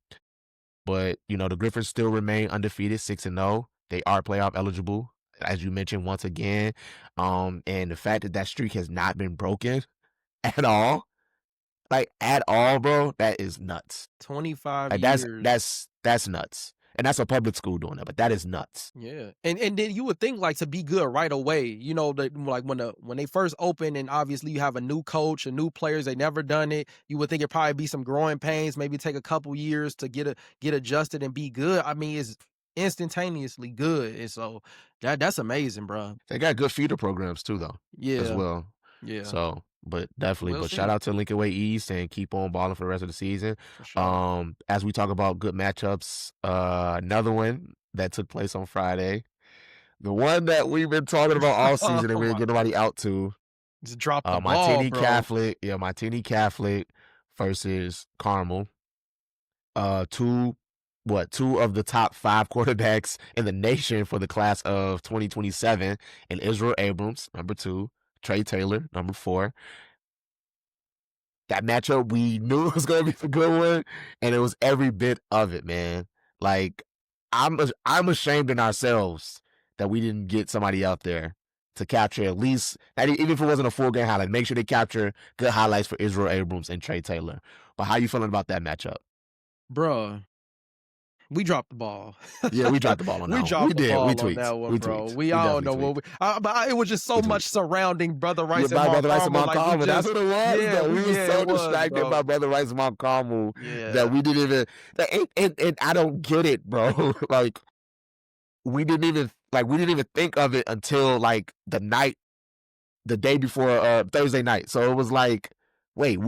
But, you know, the Griffins still remain undefeated, 6-0. They are playoff eligible, as you mentioned once again. And the fact that streak has not been broken at all, bro, that is nuts. 25 like, years. That's nuts. And that's a public school doing that, but that is nuts. Yeah, and then you would think like to be good right away, like when they first open, and obviously you have a new coach, and new players, they never done it. You would think it'd probably be some growing pains, maybe take a couple years to get adjusted and be good. I mean, it's instantaneously good, and so that's amazing, bro. They got good feeder programs too, though, as Yeah, well. yeah, So, but definitely, we'll but see shout out to Lincoln Way East and keep on balling for the rest of the season. for sure. As we talk about good matchups, another one that took place on Friday, the one that we've been talking about all season and we didn't get nobody out to, Just drop the ball, Montini bro. Catholic versus Carmel. Two of the top 5 quarterbacks in the nation for the class of 2027, and Israel Abrams, number 2, Tre Taylor, number 4. That matchup, we knew it was going to be a good one, and it was every bit of it, man. Like, I'm ashamed in ourselves that we didn't get somebody out there to capture at least, even if it wasn't a full game highlight, make sure they capture good highlights for Israel Abrams and Tre Taylor. But how you feeling about that matchup? Bruh, we dropped the ball. Yeah, we dropped the ball on that one. We dropped the ball We on tweaked. that one, We bro. tweaked. We We all know definitely what but it was just so much surrounding Brother Rice and by Mount Brother Rice and Carmel. Mount Like, Carmel. That's what it was, yeah, though. We were yeah, so it was, distracted bro. by Brother Rice and Mount Carmel Yeah. that we didn't even and I don't get it, bro. Like we didn't even think of it until like the day before Thursday night. So it was like, wait,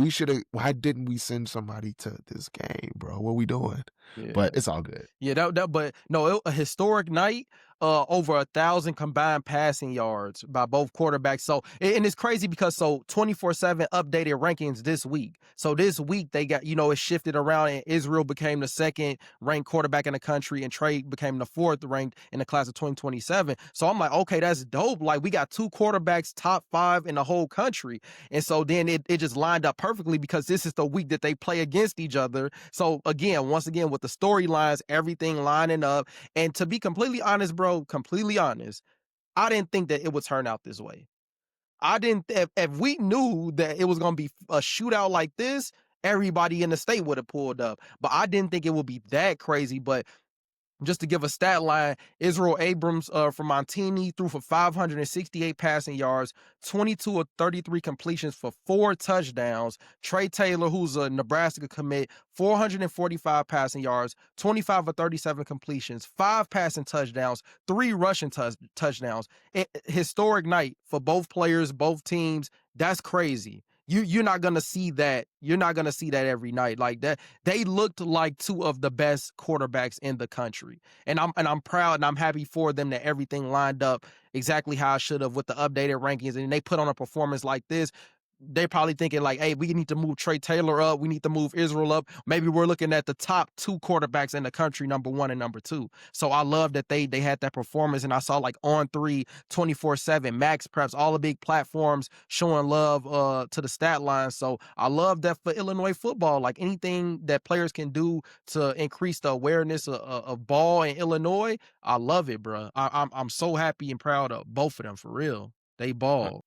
why didn't we send somebody to this game, bro? What we doing? Yeah. But it's all good. Yeah, but no, a historic night. Over 1,000 combined passing yards by both quarterbacks. So, and it's crazy because 24/7 updated rankings this week. So this week they got, it shifted around, and Israel became the 2nd ranked quarterback in the country, and Tre became the 4th ranked in the class of 2027. So I'm like, okay, that's dope. Like, we got 2 quarterbacks top 5 in the whole country. And so then it just lined up perfectly because this is the week that they play against each other. So once again, with the storylines, everything lining up. And to be completely honest, bro, I didn't think that it would turn out this way. I didn't, if we knew that it was going to be a shootout like this, everybody in the state would have pulled up. But I didn't think it would be that crazy. But just to give a stat line, Israel Abrams from Montini threw for 568 passing yards, 22 of 33 completions for 4 touchdowns. Tre Taylor, who's a Nebraska commit, 445 passing yards, 25 of 37 completions, 5 passing touchdowns, 3 rushing touchdowns. Historic night for both players, both teams. That's crazy. You're not gonna see that. You're not gonna see that every night like that. They looked like 2 of the best quarterbacks in the country, and I'm proud and I'm happy for them that everything lined up exactly how it should have with the updated rankings, and they put on a performance like this. They probably thinking like, hey, we need to move Tre Taylor up. We need to move Israel up. Maybe we're looking at the top 2 quarterbacks in the country, number 1 and number 2. So I love that they had that performance. And I saw like On3, 24/7, Max Preps, all the big platforms showing love to the stat line. So I love that for Illinois football. Like, anything that players can do to increase the awareness of ball in Illinois, I love it, bro. I'm so happy and proud of both of them, for real. They ball.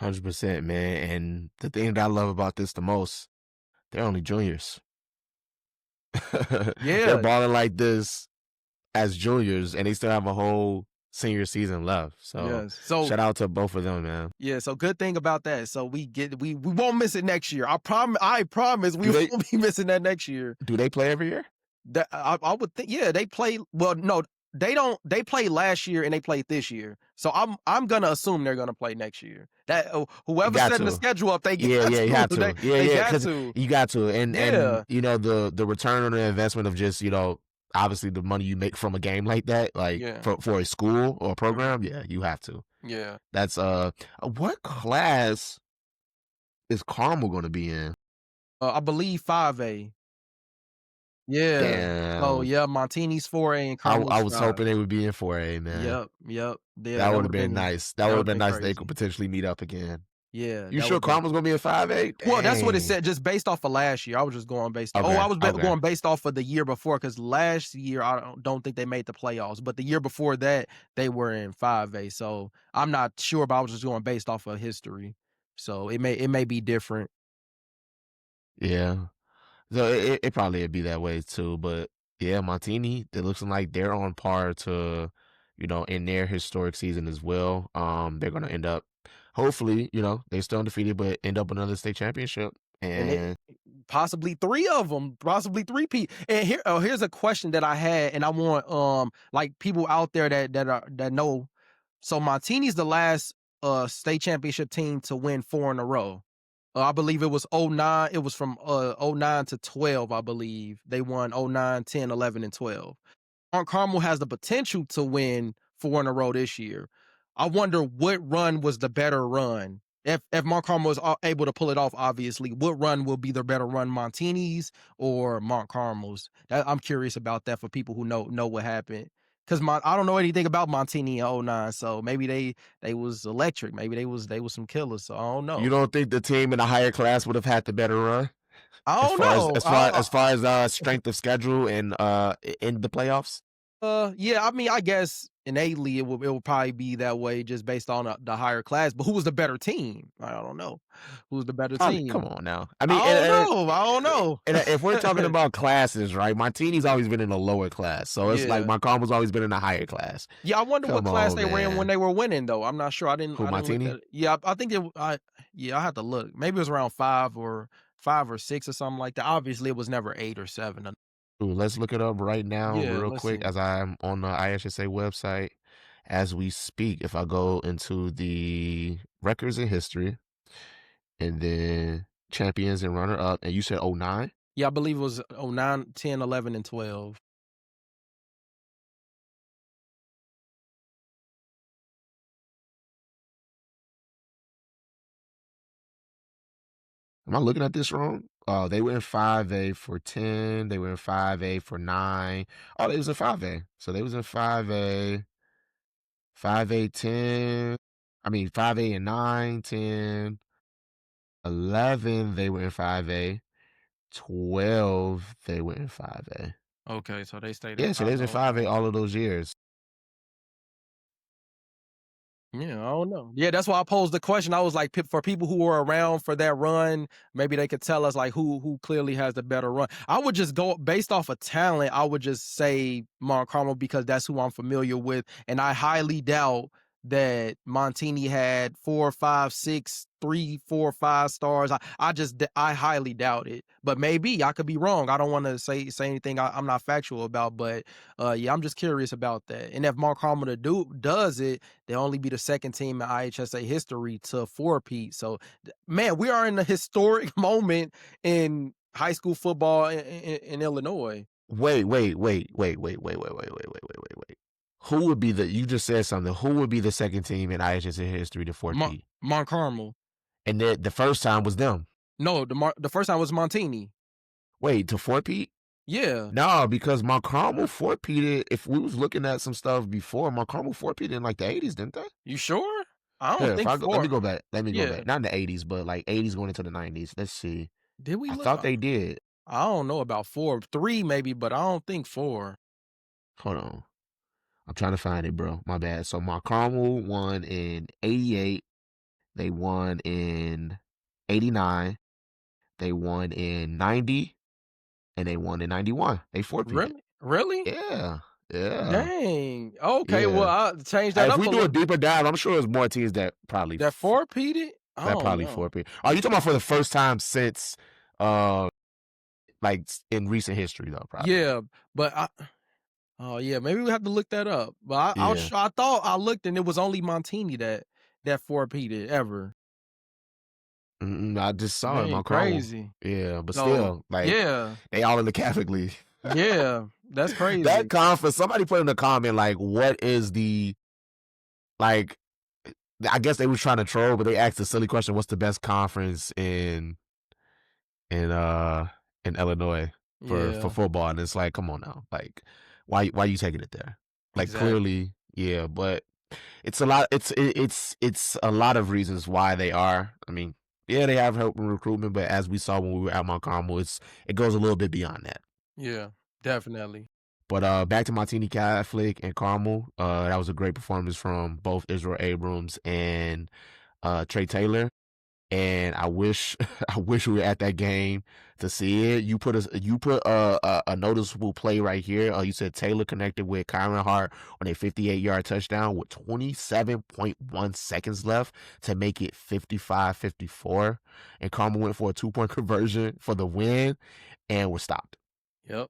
100%, man. And the thing that I love about this the most, they're only juniors. Yeah. They're balling like this as juniors, and they still have a whole senior season left. So, yes. So shout out to both of them, man. Yeah, so good thing about that. So we won't miss it next year. I promise we won't be missing that next year. Do they play every year? That I would think, yeah, they play. Well, no, they don't. They played last year and they played this year. So I'm gonna assume they're gonna play next year. That whoever's setting the schedule up, they you have to. You got to. And the return on the investment of just obviously the money you make from a game like that, like for a school or a program, you have to. Yeah. That's what class is Carmel going to be in? I believe 5A. Yeah. Damn. Oh yeah, Montini's 4A and Carmel's I was 5. hoping they would be in 4A, man. Yep. Yeah, that would have been nice. That would have been nice. Crazy. They could potentially meet up again. Yeah. You sure Carmel's gonna be in 5A? Well, that's what it said. Just based off of last year, I was just going based. Okay. I was going based off of the year before, because last year I don't think they made the playoffs, but the year before that they were in 5A. So I'm not sure, but I was just going based off of history. So it may be different. Yeah. So it probably would be that way too, but Yeah, Montini, it looks like they're on par to, in their historic season as well. They're gonna end up, hopefully, they're still undefeated, but end up another state championship. And it And possibly 3 of them, possibly 3 P. And here's a question that I had, and I want like people out there that know. So Montini's the last state championship team to win 4 in a row. I believe it was '09. It was from '09 to 12, I believe. They won '09, 10, 11, and 12. Carmel has the potential to win 4 in a row this year. I wonder what run was the better run. If Mont Carmel is able to pull it off, obviously, what run will be the better run, Montini's or Mont Carmel's? I'm curious about that for people who know what happened. Because I don't know anything about Montini in '09, so maybe they was electric. Maybe they was some killers. So I don't know. you don't think the team in the higher class would have had the better run I as don't far as know. as far as strength of schedule and in the playoffs? Yeah, I mean, I guess innately it will probably be that way just based on the higher class. But who was the better team? I don't know. Who's the better I mean, come team? on now. I mean, I don't know. I don't know. and if we're talking about classes, right? Montini's always been in a lower class, so it's like Yeah. Montgomery's always been in a higher class. Yeah, I wonder what Come class on, they ran when man. they were winning, though. I'm not sure. I didn't Who, look Montini? at it. Yeah, I think I have to look. Maybe it was around 5 or 6 or something like that. Obviously, it was never 8 or 7. Ooh, let's look it up right now, Yeah, real let's quick, see. as I'm on the IHSA website as we speak. If I go into the records and history, and then champions and runner up, and you said '09? Yeah, I believe it was 09, 10, 11, and 12. Am I looking at this wrong? Oh, they went 5A for 10. They went 5A for 9. Oh, they was in 5A. So they was in 5A, 5A 10. I mean, 5A and 9, 10, 11, they were in 5A. 12, they were in 5A. Okay, so they stayed in Yeah, so they was in 5A okay. all of those years. Yeah, I don't know. Yeah, that's why I posed the question. I was like, for people who were around for that run, maybe they could tell us like who clearly has the better run. I would just go based off of talent. I would just say Mont Carmel because that's who I'm familiar with, and I highly doubt that Montini had 4, 5, 6, 3, 4, 5 stars. I highly doubt it, but maybe I could be wrong. I don't want to say anything I'm not factual about, but yeah, I'm just curious about that. And if Mont Carmel does it, they'll only be the second team in IHSA history to 4-peat. So, man, we are in a historic moment in high school football in Illinois. Wait. Who would be you just said something. Who would be the second team in IHSA history to 4P? Mont Carmel. And then the first time was them. No, the first time was Montini. Wait, to 4P? Yeah. No, because Mont Carmel 4P'd, if we was looking at some stuff before, Mont Carmel 4P'd in like the 80s, didn't they? You sure? I don't Here, think let me go back. Let me go Yeah. back. Not in the 80s, but like 80s going into the 90s. Let's see. Did we I look? thought they did. I don't know about 4. 3 maybe, but I don't think 4. Hold on. I'm trying to find it, bro. My bad. So Mont Carmel won in 88. They won in 89. They won in 90. And they won in 91. They 4P'd. Really? Yeah. Yeah. Dang. Okay, Yeah. well, I'll change that up If we a do a little. deeper dive, I'm sure there's more teams that probably That 4-peat it? I that don't probably know. 4P. Are you talking about for the first time since like in recent history though, probably? Yeah, but oh yeah, maybe we have to look that up. But I thought I looked and it was only Montini that 4-peated ever. I just saw it, Mont Carmel. Crazy. Yeah, but still, like, yeah, they all in the Catholic League. Yeah, that's crazy. That conference, somebody put in the comment, like, what is the, like, I guess they were trying to troll, but they asked a silly question, what's the best conference in Illinois for football? And it's like, come on now. Like, why you taking it there? Like, clearly, yeah, but it's a lot, it's a lot of reasons why they are. I mean, yeah, they have help in recruitment, but as we saw when we were at Mont Carmel, it goes a little bit beyond that. Yeah, definitely. But back to Montini Catholic and Carmel, that was a great performance from both Israel Abrams and Trae Taylor. and I wish we were at that game to see it. You put a noticeable play right here. You said Taylor connected with Kyron Hart on a 58-yard touchdown with 27.1 seconds left to make it 55-54, and Carmel went for a 2-point conversion for the win and was stopped. Yep.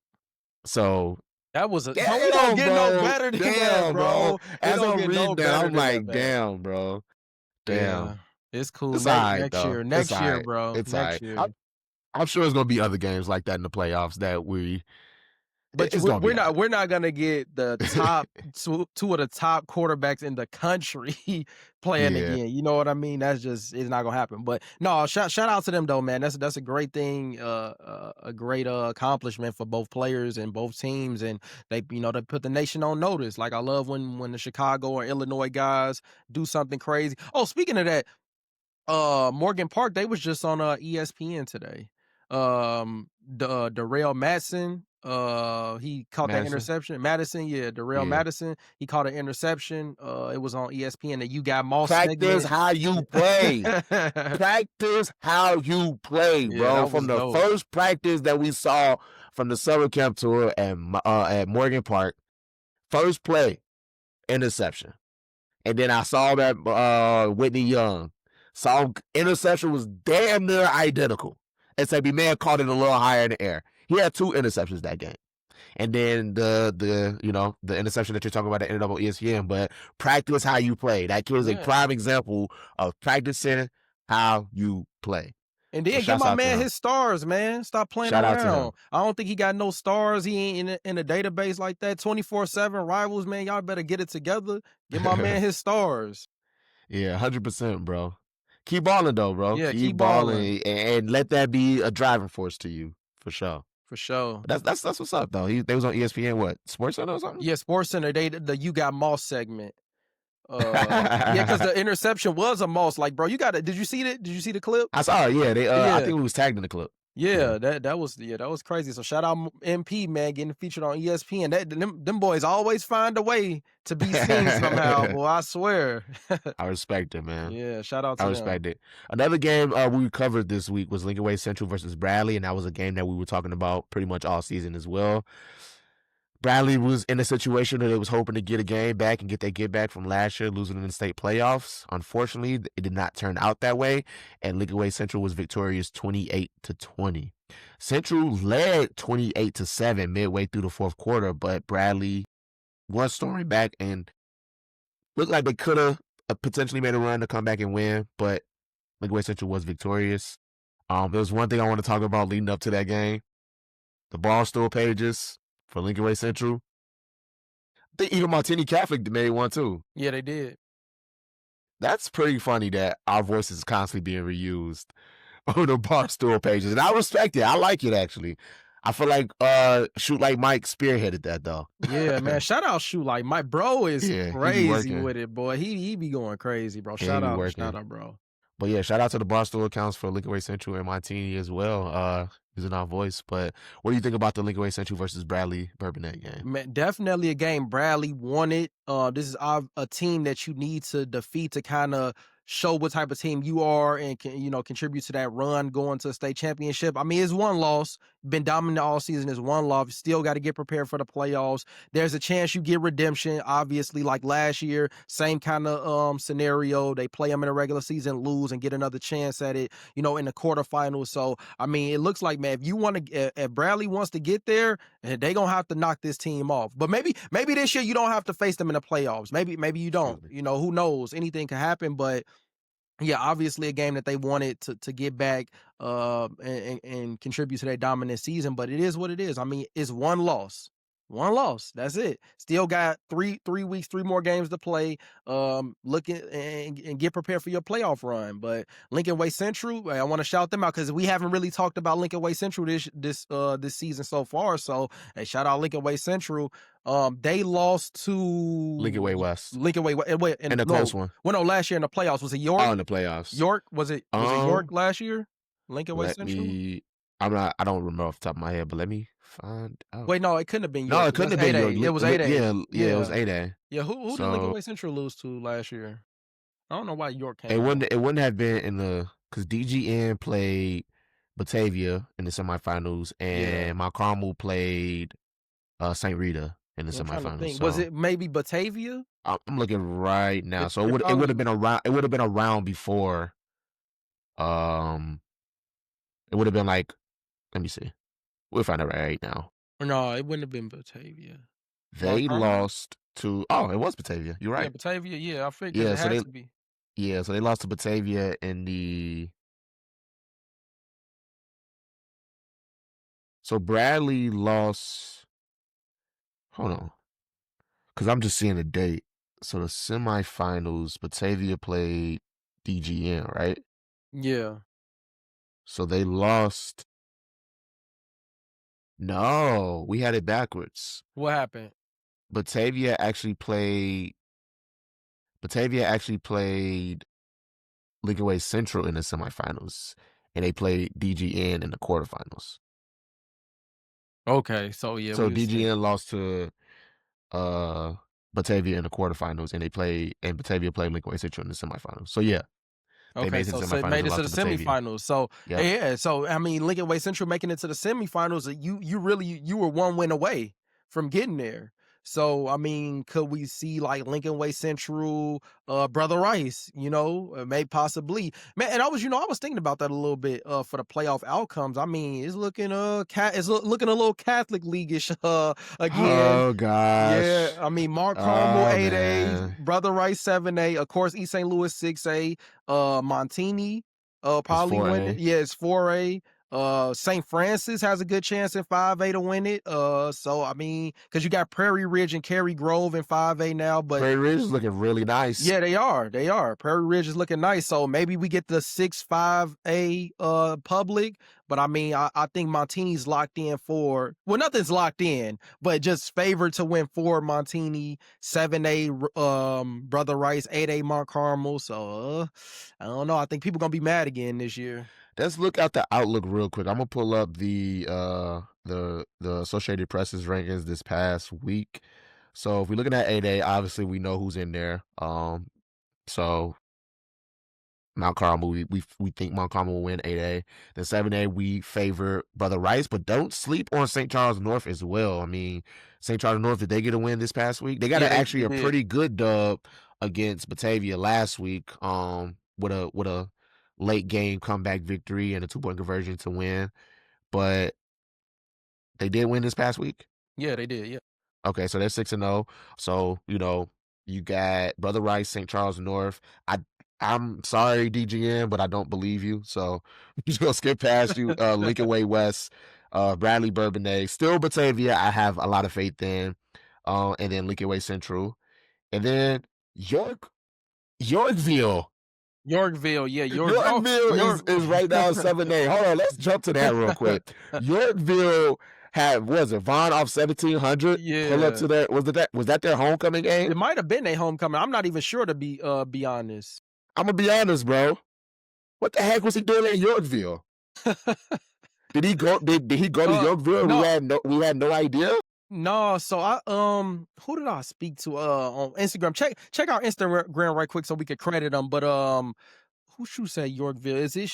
So that was a damn, no, we don't get no better than that, bro. As I'm reading that, I'm like, that, damn, bro. Damn. Yeah, it's cool. It's all right, Next year, right. bro. It's next year. I'm sure there's gonna be other games like that in the playoffs that we. But we're not gonna get the top two of the top quarterbacks in the country playing again. You know what I mean? That's just, it's not gonna happen. But no, shout out to them though, man. That's a great thing, a great accomplishment for both players and both teams, and they they put the nation on notice. Like I love when the Chicago or Illinois guys do something crazy. Oh, speaking of that, Morgan Park, they was just on ESPN today. Darrell Mattison, he caught that interception. Mattison, Darrell Mattison, he caught an interception. It was on ESPN. And you got Moss. Practice how you play. Practice how you play, bro. From the first practice that we saw from the summer camp tour at Morgan Park, first play, interception. And then I saw that Whitney Young. Saw interception was damn near identical. Except he may have caught it a little higher in the air. He had 2 interceptions that game. And then the interception that you're talking about that ended up on ESPN, but practice how you play. That was a prime example of practicing how you play. And then give my man his stars, man. Stop playing around. I don't think he got no stars. He ain't in a database like that. 24/7 rivals, man. Y'all better get it together. Give my man his stars. Yeah, 100%, bro. Keep balling though, bro. Yeah, keep balling and let that be a driving force to you, for sure. For sure. That's what's up though. They was on ESPN, what, SportsCenter or something? Yeah, SportsCenter. The You Got Moss segment. Because the interception was a Moss. Like, bro, you got it. Did you see it? Did you see the clip? I saw it. I think we was tagged in the clip. Yeah, that was crazy. So shout out MP, man, getting featured on ESPN. Them boys always find a way to be seen somehow. Boy, I swear. I respect it, man. Yeah, shout out to them. I respect it. Another game we covered this week was Lincoln Way Central versus Bradley, and that was a game that we were talking about pretty much all season as well. Bradley was in a situation that they was hoping to get a game back and get that get back from last year, losing in the state playoffs. Unfortunately, it did not turn out that way, and Lincoln Way Central was victorious 28-20. Central led 28-7 midway through the fourth quarter, but Bradley was storming back and looked like they could have potentially made a run to come back and win, but Lincoln Way Central was victorious. There's one thing I want to talk about leading up to that game. The Barstool pages for Lincoln Way Central. I think even Montini Catholic made one too. Yeah, they did. That's pretty funny that our voice is constantly being reused on the Barstool pages. And I respect it. I like it, actually. I feel like Shoot Like Mike spearheaded that, though. Yeah, man. Shout out Shoot Like Mike. Bro is crazy with it, boy. He be going crazy, bro. Shout out, bro. But yeah, shout out to the Barstool accounts for Lincoln Way Central and Montini as well, using our voice. But what do you think about the Lincoln Way Central versus Bradley-Bourbonnais game? Man, definitely a game Bradley wanted. This is a team that you need to defeat to kind of show what type of team you are and can, contribute to that run going to a state championship. I mean, it's one loss. Been dominant all season. It's one loss. Still got to get prepared for the playoffs. There's a chance you get redemption, obviously, like last year. Same kind of scenario. They play them in the regular season, lose, and get another chance at it, in the quarterfinals. So, I mean, it looks like, man, if Bradley wants to get there, they're going to have to knock this team off. But maybe this year you don't have to face them in the playoffs. Maybe you don't. Who knows? Anything can happen, but yeah, obviously a game that they wanted to get back and contribute to their dominant season, but it is what it is. I mean, it's one loss. One loss. That's it. Still got 3 weeks, 3 more games to play. Looking and get prepared for your playoff run. But Lincoln Way Central, I want to shout them out because we haven't really talked about Lincoln Way Central this season so far. So hey, shout out Lincoln Way Central. They lost to Lincoln Way West. Lincoln Way West. And a close one. Well, no, last year in the playoffs. Was it York? Oh, in the playoffs. York? Was it York last year? Lincoln Way Central? I don't remember off the top of my head, but let me find out. Wait, no, it couldn't have been York. No, it couldn't have been York. It was 8A. Yeah, it was 8A. Yeah, who did Lincoln Way Central lose to last year? I don't know why York came. It wouldn't have been in the because DGN played Batavia in the semifinals, and Mount Carmel played St. Rita in the I'm trying to semifinals. think. So Was it maybe Batavia? I'm looking right now. So It it would have probably- been a round before. It would have been like, let me see. We'll find out right now. No, it wouldn't have been Batavia. They Mount Carmel? lost to it was Batavia. You're Yeah, right. Batavia. Yeah, I figured Yeah, it so had to be. Yeah, so they lost to Batavia in the. So Bradley lost. Hold on, because I'm just seeing the date. So the semifinals, Batavia played DGN, right? Yeah. So they lost. No, we had it backwards. What happened? Batavia actually played Lincoln Way Central in the semifinals, and they played DGN in the quarterfinals. Okay, so yeah. So we was DGN lost to Batavia in the quarterfinals, and Batavia played Lincoln Way Central in the semifinals. So yeah, they Okay, made it to so the it semifinals made and it to the lost to Batavia. semifinals. So Yep. yeah, so I mean, Lincoln Way Central making it to the semifinals. You were one win away from getting there. So I mean, could we see like Lincoln Way Central, Brother Rice? May possibly, man. And I was thinking about that a little bit for the playoff outcomes. I mean, it's looking looking a little Catholic leaguish again. Oh gosh. Yeah, I mean, Mount Carmel Oh, 8A, man. Brother Rice 7A, of course, East St. Louis 6A, Montini, probably win 4A. it. Yeah, it's 4A. St. Francis has a good chance in 5A to win it. So I mean, because you got Prairie Ridge and Cary Grove in 5A now, but Prairie Ridge is looking really nice. yeah, they are. They are. Prairie Ridge is looking nice. So maybe we get the 6-5A public. But I mean, I think Montini's locked in for, well, nothing's locked in, but just favored to win for Montini, 7A Brother Rice, 8A Mount Carmel. So I don't know. I think people gonna be mad again this year. Let's look at the outlook real quick. I'm gonna pull up the Associated Press's rankings this past week. So if we're looking at 8A, obviously we know who's in there. So Mount Carmel, we think Mount Carmel will win 8A. Then 7A, we favor Brother Rice, but don't sleep on St. Charles North as well. I mean, St. Charles North, did they get a win this past week? They got actually a pretty good dub against Batavia last week. With a late game comeback victory and a 2-point conversion to win. But they did win this past week? Yeah, they did. Yeah. Okay, so they're 6-0. So, you got Brother Rice, St. Charles North. I'm sorry, DGN, but I don't believe you. So I'm just gonna skip past you. Lincoln Way West, Bradley-Bourbonnais, still Batavia. I have a lot of faith in. And then Lincoln Way Central. And then Yorkville. Yorkville, yeah. Yorkville is right now 7A. Hold on, let's jump to that real quick. Yorkville had, was it Vaughn off 1700? Yeah. Pull up to that. Was that their homecoming game? It might have been their homecoming. I'm not even sure, to be honest. I'm gonna be honest, bro. What the heck was he doing in Yorkville? Did he go? Did he go to Yorkville? No. We had no idea. No, so I who did I speak to on Instagram? Check our Instagram right quick so we could credit them. But who should say Yorkville? Is it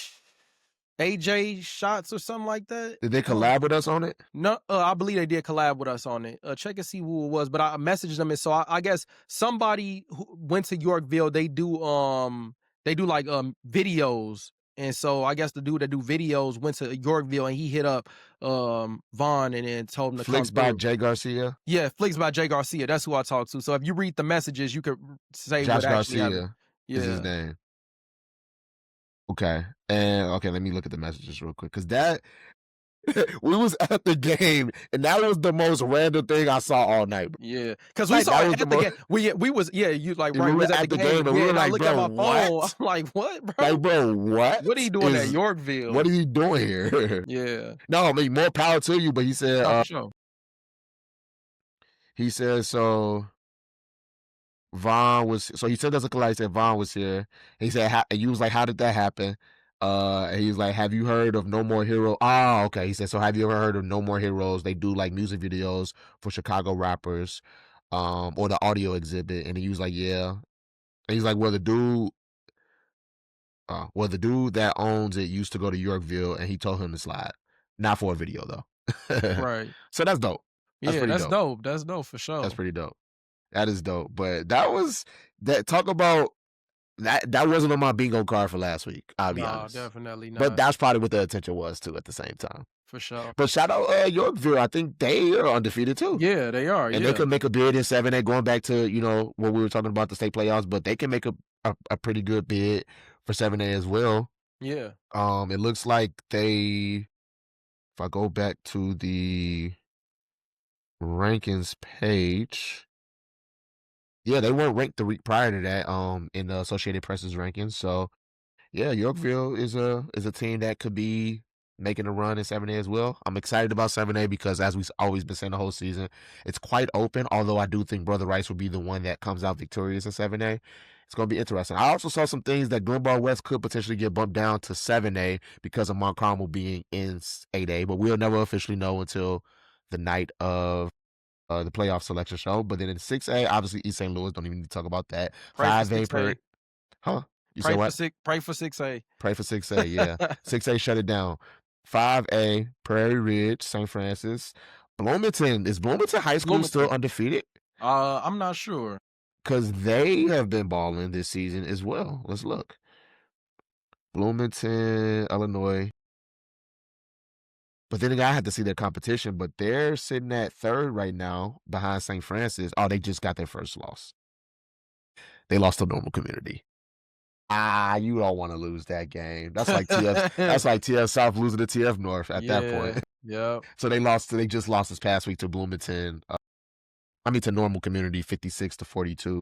AJ Shots or something like that? Did they collab with us on it? No, I believe they did collab with us on it. Check and see who it was. But I messaged them, and so I guess somebody who went to Yorkville. They do like videos. And so I guess the dude that do videos went to Yorkville, and he hit up Vaughn and then told him to Flicks come by through. Jay Garcia. Yeah, Flicks by Jay Garcia. That's who I talked to. So if you read the messages, you could say Josh what actually happened. Garcia is his name. Okay, let me look at the messages real quick, because that we was at the game, and that was the most random thing I saw all night. Bro. Yeah, because we saw it at the game. We was you like right. We was at the game, and we were like, look bro, at my phone. what? I'm like, what, bro? Like, bro, what? What are you doing at Yorkville? What are you doing here? Yeah. No, I mean, more power to you, but he said, sure. He said, so Vaughn was, so he sent us a collab. He said Vaughn was here. He said, and you was like, how did that happen? And he was like, have you heard of No More Heroes? Oh, okay. He said, so have you ever heard of No More Heroes? They do like music videos for Chicago rappers, or the audio exhibit. And he was like, yeah. And he's like, well, the dude, Well, the dude that owns it used to go to Yorkville, and he told him to slide. Not for a video though. Right. So that's dope. That's Yeah, pretty that's dope. dope. That's dope for That's sure. pretty dope. That is dope. But that was that. Talk about that wasn't on my bingo card for last week. I'll be No, honest. definitely But not. that's probably what the attention was too at the same time. For sure. But shout out Yorkville. I think they are undefeated too. Yeah, they are. And Yeah. they could make a bid in 7A, going back to, you know, what we were talking about, the state playoffs, but they can make a pretty good bid for 7A as well. Yeah. It looks like if I go back to the rankings page, yeah, they weren't ranked the week prior to that in the Associated Press's rankings. So yeah, Yorkville is a team that could be making a run in 7A as well. I'm excited about 7A because, as we've always been saying the whole season, it's quite open, although I do think Brother Rice will be the one that comes out victorious in 7A. It's going to be interesting. I also saw some things that Glenboro West could potentially get bumped down to 7A because of Mount Carmel being in 8A, but we'll never officially know until the night of the playoff selection show. But then in 6A, obviously East St. Louis, don't even need to talk about that. Pray for 5A 6A. huh? You Pray say for what? Pray for 6A. Pray for 6A, yeah. 6A shut it down. 5A, Prairie Ridge, St. Francis. Bloomington. Is Bloomington High School still undefeated? I'm not sure. Because they have been balling this season as well. Let's look. Bloomington, Illinois. But then again, I had to see their competition, but they're sitting at 3rd right now behind St. Francis. Oh, they just got their first loss. They lost to Normal Community. You don't want to lose that game. That's like TF. That's like TF South losing to TF North at that point. Yeah. So they just lost this past week to Bloomington. To Normal Community, 56-42.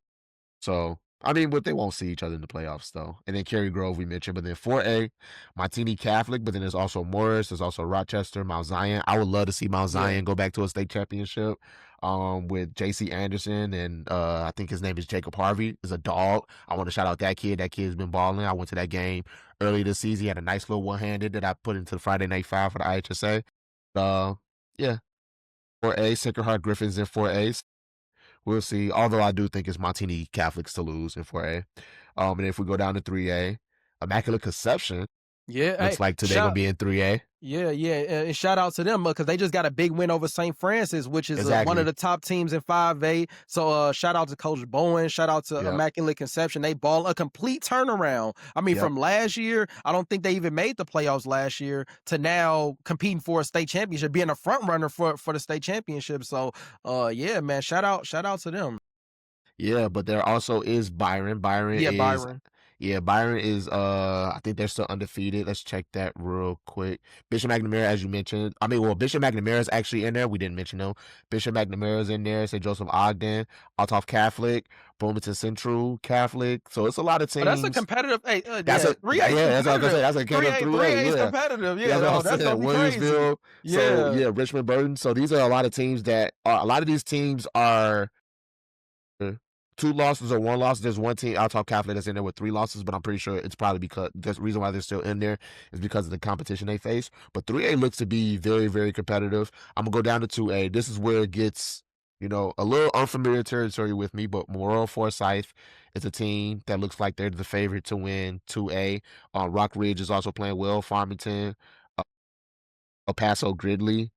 So but they won't see each other in the playoffs though. And then Cary Grove we mentioned, but then 4A, Montini Catholic, but then there's also Morris, there's also Rochester, Mount Zion. I would love to see Mount Zion go back to a state championship. With JC Anderson and I think his name is Jacob Harvey, is a dog. I want to shout out that kid. That kid's been balling. I went to that game early this season. He had a nice little one-handed that I put into the Friday Night 5 for the IHSA. Yeah. 4A, Sacred Heart Griffins in 4A. We'll see. Although I do think it's Montini Catholics to lose in 4A. And if we go down to 3A, Immaculate Conception. Yeah. Looks like today going to be in 3A. Yeah. And shout out to them because they just got a big win over St. Francis, which is one of the top teams in 5A. So shout out to Coach Bowen. Shout out to Immaculate Conception. They ball a complete turnaround. From last year, I don't think they even made the playoffs last year to now competing for a state championship, being a front runner for the state championship. So yeah, man, shout out to them. Yeah, but there also is Byron. Byron is I think they're still undefeated. Let's check that real quick. Bishop McNamara, as you mentioned. Bishop McNamara is actually in there. We didn't mention them. Bishop McNamara is in there. St. Joseph Ogden, Althoff Catholic, Bloomington Central Catholic. So it's a lot of teams. That's a competitive. That's a 3A. That's what I was gonna say. That's a competitive 3A. Is competitive. Yeah, that's gonna be Williamsville. Crazy. So Richmond Burton. So these are a lot of teams that a lot of these teams are 2 losses or 1 loss. There's one team, Althoff Catholic, that's in there with 3 losses, but I'm pretty sure it's probably because the reason why they're still in there is because of the competition they face. But 3A looks to be very, very competitive. I'm going to go down to 2A. This is where it gets, a little unfamiliar territory with me, but Memorial Forsyth is a team that looks like they're the favorite to win 2A. Rock Ridge is also playing well. Farmington, El Paso Gridley,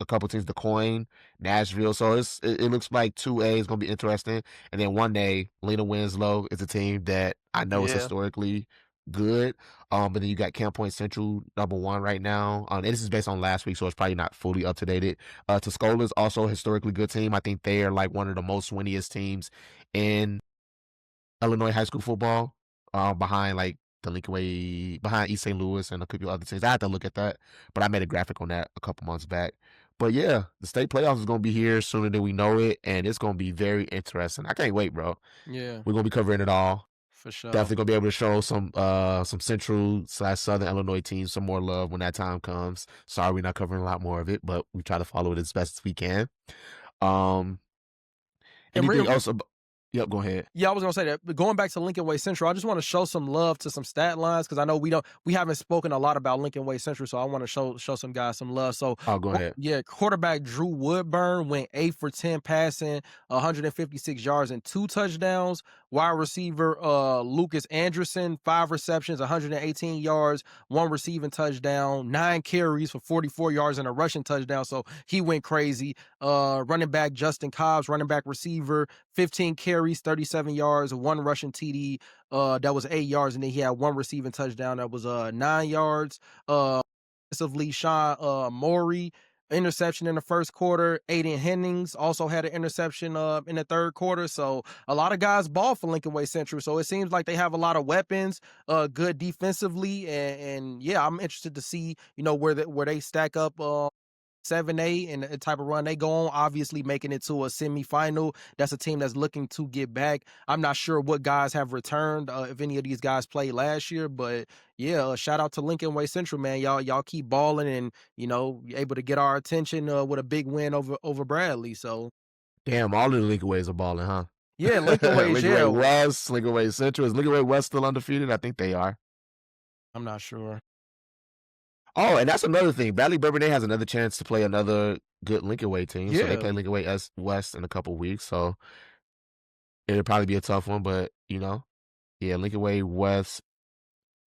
a couple teams, the Coin, Nashville. So it looks like 2A is going to be interesting. And then 1A, Lena Winslow is a team that I know is historically good. But then you got Camp Point Central, number 1 right now. And this is based on last week, so it's probably not fully up to date. Tuscola is also a historically good team. I think they are like one of the most winniest teams in Illinois high school football, behind like the Lincoln Way, behind East St. Louis and a couple other teams. I had to look at that, but I made a graphic on that a couple months back. But yeah, the state playoffs is going to be here sooner than we know it, and it's going to be very interesting. I can't wait, bro. Yeah. We're going to be covering it all. For sure. Definitely going to be able to show some Central/Southern Illinois teams some more love when that time comes. Sorry we're not covering a lot more of it, but we try to follow it as best as we can. Anything else? Yep, go ahead. Yeah, I was gonna say that. Going back to Lincoln Way Central, I just want to show some love to some stat lines because I know we haven't spoken a lot about Lincoln Way Central, so I want to show some guys some love. So, go ahead. Yeah, quarterback Drew Woodburn went 8 for 10 passing, 156 yards and 2 touchdowns. Wide receiver Lucas Anderson, 5 receptions, 118 yards, 1 receiving touchdown, 9 carries for 44 yards and a rushing touchdown. So he went crazy. Running back Justin Cobbs, running back receiver, 15 carries, 37 yards, 1 rushing TD. That was 8 yards, and then he had 1 receiving touchdown that was 9 yards. Offensively, Sean Morey, interception in the first quarter. Aiden Hennings also had an interception in the third quarter. So a lot of guys ball for Lincoln Way Central. So it seems like they have a lot of weapons, good defensively, and yeah, I'm interested to see where they stack up 7-8 and the type of run they go on, obviously making it to a semifinal. That's a team that's looking to get back. I'm not sure what guys have returned, if any of these guys played last year, but yeah, shout out to Lincoln Way Central, man. Y'all keep balling and, able to get our attention with a big win over Bradley. So Damn, all of the Lincoln Ways are balling, huh? yeah, Lincoln Way, Lincoln Way West, Lincoln Way Central. Is Lincoln Way West still undefeated? I think they are. I'm not sure. Oh, and that's another thing. Bradley-Bourbonnais has another chance to play another good Lincoln Way team. So they Yeah. play Lincoln Way West in a couple weeks. So it'll probably be a tough one, but yeah, Lincoln Way West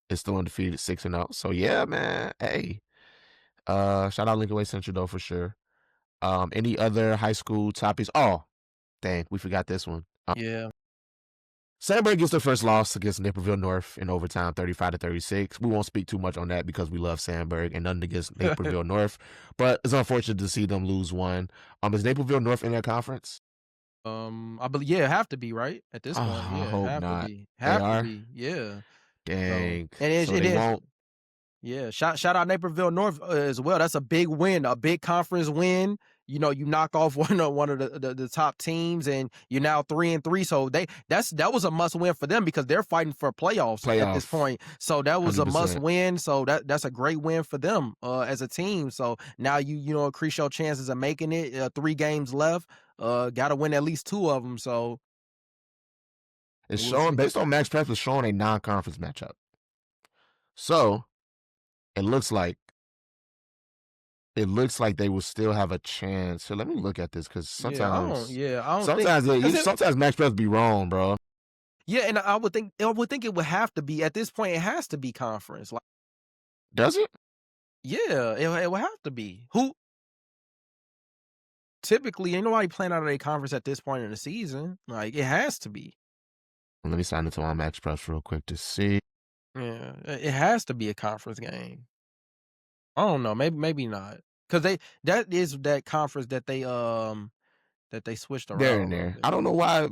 is still undefeated, 6-0. So yeah, man. Hey. Shout out Lincoln Way Central though for sure. Any other high school topics? Oh, dang, we forgot this one. Yeah. Sandburg gets their first loss against Naperville North in overtime, 35-36. We won't speak too much on that because we love Sandburg and nothing against Naperville North, but it's unfortunate to see them lose one. Is Naperville North in their conference? I believe, yeah, have to be, right? At this point, I yeah, hope have not. to be. They Have to are? be, yeah. Dang. And it they is. won't. Yeah, shout out Naperville North as well. That's a big win, a big conference win. You knock off one of the top teams, and you're now 3-3. So that was a must win for them because they're fighting for playoffs at this point. So that was 100%. a must win. So that's a great win for them as a team. So now you increase your chances of making it. 3 games left. Got to win at least 2 of them. So It's we'll showing see. based on Max Prep, it's showing a non-conference matchup. So it looks like they will still have a chance. So let me look at this because sometimes, sometimes Max Prep be wrong, bro. Yeah, and I would think it would have to be at this point. It has to be conference. Like, does it? Yeah, it would have to be. Who typically ain't nobody playing out of a conference at this point in the season. Like it has to be. Let me sign into my Max Prep real quick to see. Yeah, it has to be a conference game. I don't know, maybe not, because that is that conference that they switched around. They're in there. I don't know why.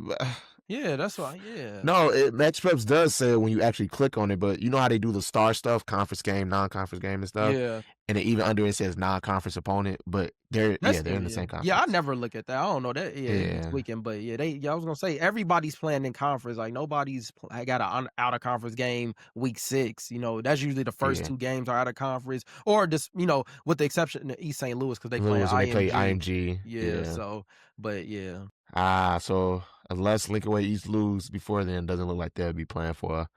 Yeah, that's why. Yeah. No, Max Preps does say it when you actually click on it, but you know how they do the star stuff, conference game, non-conference game, and stuff. Yeah. And even under it says non-conference opponent, but they're in the same conference. Yeah, I never look at that. I don't know that. Yeah, tweaking, but yeah, I was gonna say everybody's playing in conference. Like nobody's got an out of conference game week 6. That's usually the first 2 games are out of conference, or just with the exception of East St. Louis because they play IMG. They play IMG. Yeah. So, but yeah. So unless Lincoln Way East lose before then, it doesn't look like they'll be playing for a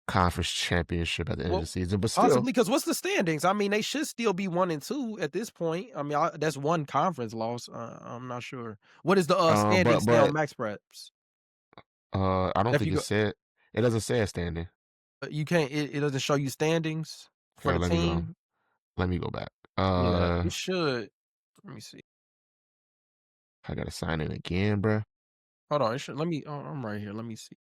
conference championship at the end of the season. But still, possibly because what's the standings? I mean, they should still be 1-2 at this point. I mean, that's 1 conference loss. I'm not sure. What is the standings now, Max Preps? I don't think it said. It doesn't say a standing. You can't. It doesn't show you standings for the team. Let me go back. Yeah, it should. Let me see. I gotta sign in again, bro. Hold on. It should. Let me. Oh, I'm right here. Let me see.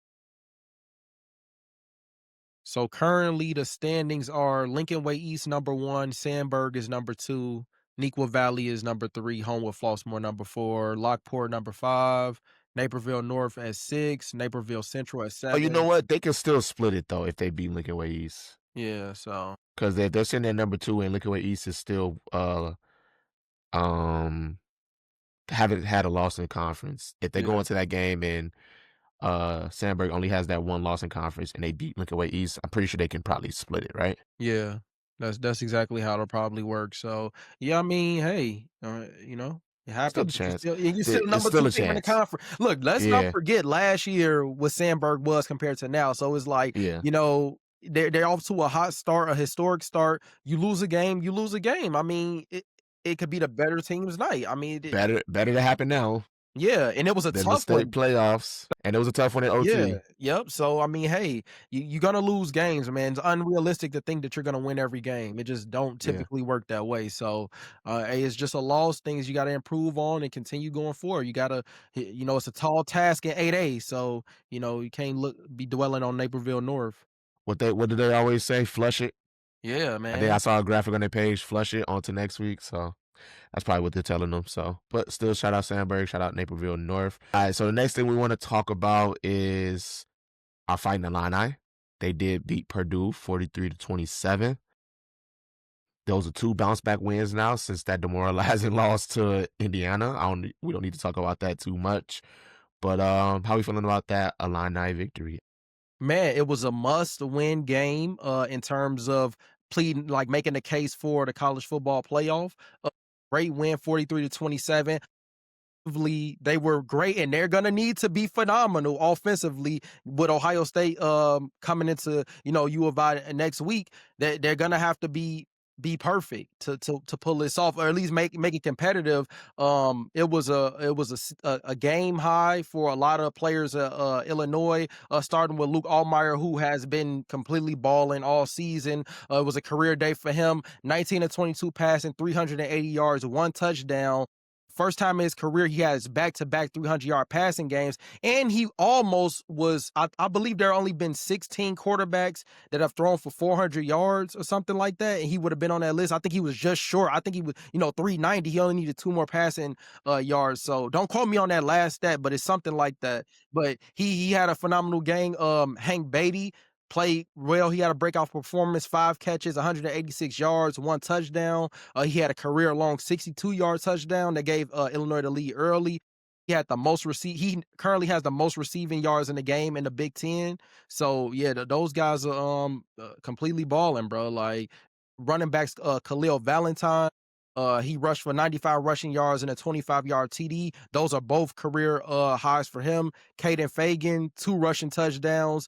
So currently the standings are Lincoln Way East number 1, Sandburg is number 2, Neuqua Valley is number 3, Homewood Flossmoor number 4, Lockport number 5, Naperville North at 6, Naperville Central at 7. Oh, you know what? They can still split it though if they beat Lincoln Way East. Yeah, so because they're sitting at number 2 and Lincoln Way East is still haven't had a loss in conference. If they go into that game and Sandburg only has that 1 loss in conference and they beat Lincoln Way East, I'm pretty sure they can probably split it, right? Yeah, that's exactly how it'll probably work. So yeah, I mean, hey, it happens. You're still number 2 team in the conference. Look, let's not forget last year what Sandburg was compared to now. So it's like, they're off to a hot start, a historic start. You lose a game, you lose a game. I mean, it could be the better team's night. I mean, better to happen now. Yeah, and it was a Then the tough state one. playoffs, and it was a tough one in Yeah, OT. yep. So I mean, hey, you're gonna lose games, man. It's unrealistic to think that you're gonna win every game. It just don't Yeah. typically work that way. So, hey, it's just a loss. Things you got to improve on and continue going forward. You gotta, it's a tall task in 8A. So you can't be dwelling on Naperville North. What did they always say? Flush it. Yeah, I think I man. saw a graphic on their page. Flush it on to next week. So that's probably what they're telling them. So, but still, shout out Sandburg, shout out Naperville North. All right. So the next thing we want to talk about is our Fighting Illini. They did beat Purdue 43-27. Those are 2 bounce back wins now since that demoralizing loss to Indiana. We don't need to talk about that too much. But how are we feeling about that Illini victory? Man, it was a must-win game, in terms of making the case for the college football playoff. Great win, 43-27. They were great, and they're gonna need to be phenomenal offensively with Ohio State coming into U of I next week. They're gonna have to be perfect to pull this off, or at least make it competitive. It was a game high for a lot of players. Illinois, starting with Luke Allmeyer, who has been completely balling all season. It was a career day for him. 19 of 22 passing, 380 yards, 1 touchdown. First time in his career, he has back-to-back 300-yard passing games, and he almost was. I believe there have only been 16 quarterbacks that have thrown for 400 yards or something like that, and he would have been on that list. I think he was just short. I think he was, 390. He only needed 2 more passing yards. So don't quote me on that last stat, but it's something like that. But he had a phenomenal game. Hank Beatty played well. He had a breakout performance, 5 catches, 186 yards, 1 touchdown. He had a career-long 62-yard touchdown that gave Illinois the lead early. He currently has the most receiving yards in the game in the Big Ten. So yeah, those guys are completely balling, bro. Like running backs, Khalil Valentine. He rushed for 95 rushing yards and a 25-yard TD. Those are both career highs for him. Caden Fagan, 2 rushing touchdowns.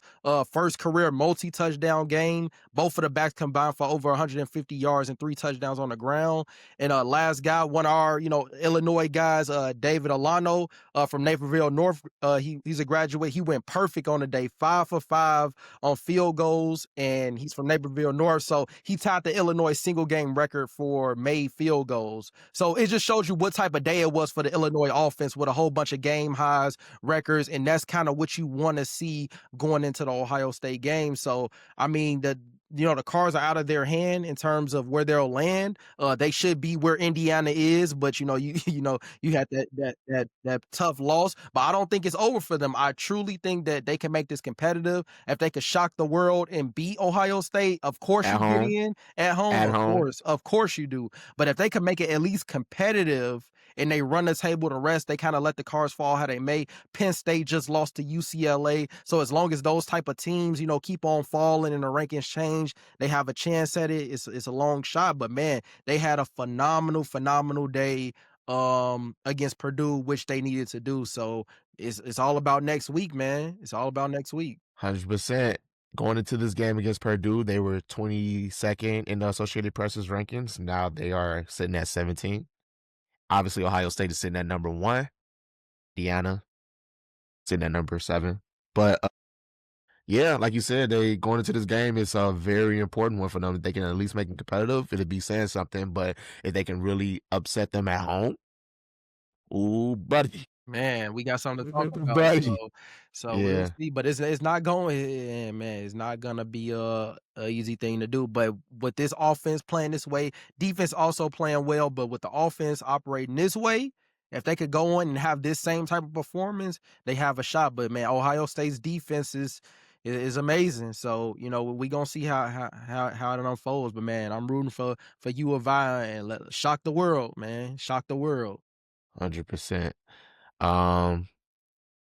First career multi-touchdown game. Both of the backs combined for over 150 yards and 3 touchdowns on the ground. And last guy, one of our Illinois guys, David Alano from Naperville North. He's a graduate. He went perfect on the day, 5 for 5 on field goals, and he's from Naperville North. So he tied the Illinois single game record for made field goals. So it just shows you what type of day it was for the Illinois offense, with a whole bunch of game highs, records, and that's kind of what you want to see going into the Ohio State game. So I mean, the cards are out of their hand in terms of where they'll land. They should be where Indiana is, but you had that tough loss. But I don't think it's over for them. I truly think that they can make this competitive. If they could shock the world and beat Ohio State, of course At you get home. in. At home, At home. of course you do. But if they could make it at least competitive and they run the table to rest, they kind of let the cards fall how they may. Penn State just lost to UCLA. So as long as those type of teams, keep on falling and the rankings change, they have a chance at it. It's a long shot, but man, they had a phenomenal day against Purdue, which they needed to do. So it's all about next week, man. It's all about next week. 100%. Going into this game against Purdue, they were 22nd in the Associated Press's rankings. Now they are sitting at 17. Obviously, Ohio State is sitting at number 1. Indiana sitting at number 7. But yeah, like you said, they going into this game, it's a very important one for them. If they can at least make it competitive, it'll be saying something. But if they can really upset them at home, ooh, buddy. Man, we got something to talk about. Buddy. So we'll Yeah. see. But it's not going, man. It's not gonna be a easy thing to do. But with this offense playing this way, defense also playing well. But with the offense operating this way, if they could go on and have this same type of performance, they have a shot. But man, Ohio State's defense is amazing. So we gonna see how it unfolds. But man, I'm rooting for U of I, and shock the world, man. Shock the world. 100%.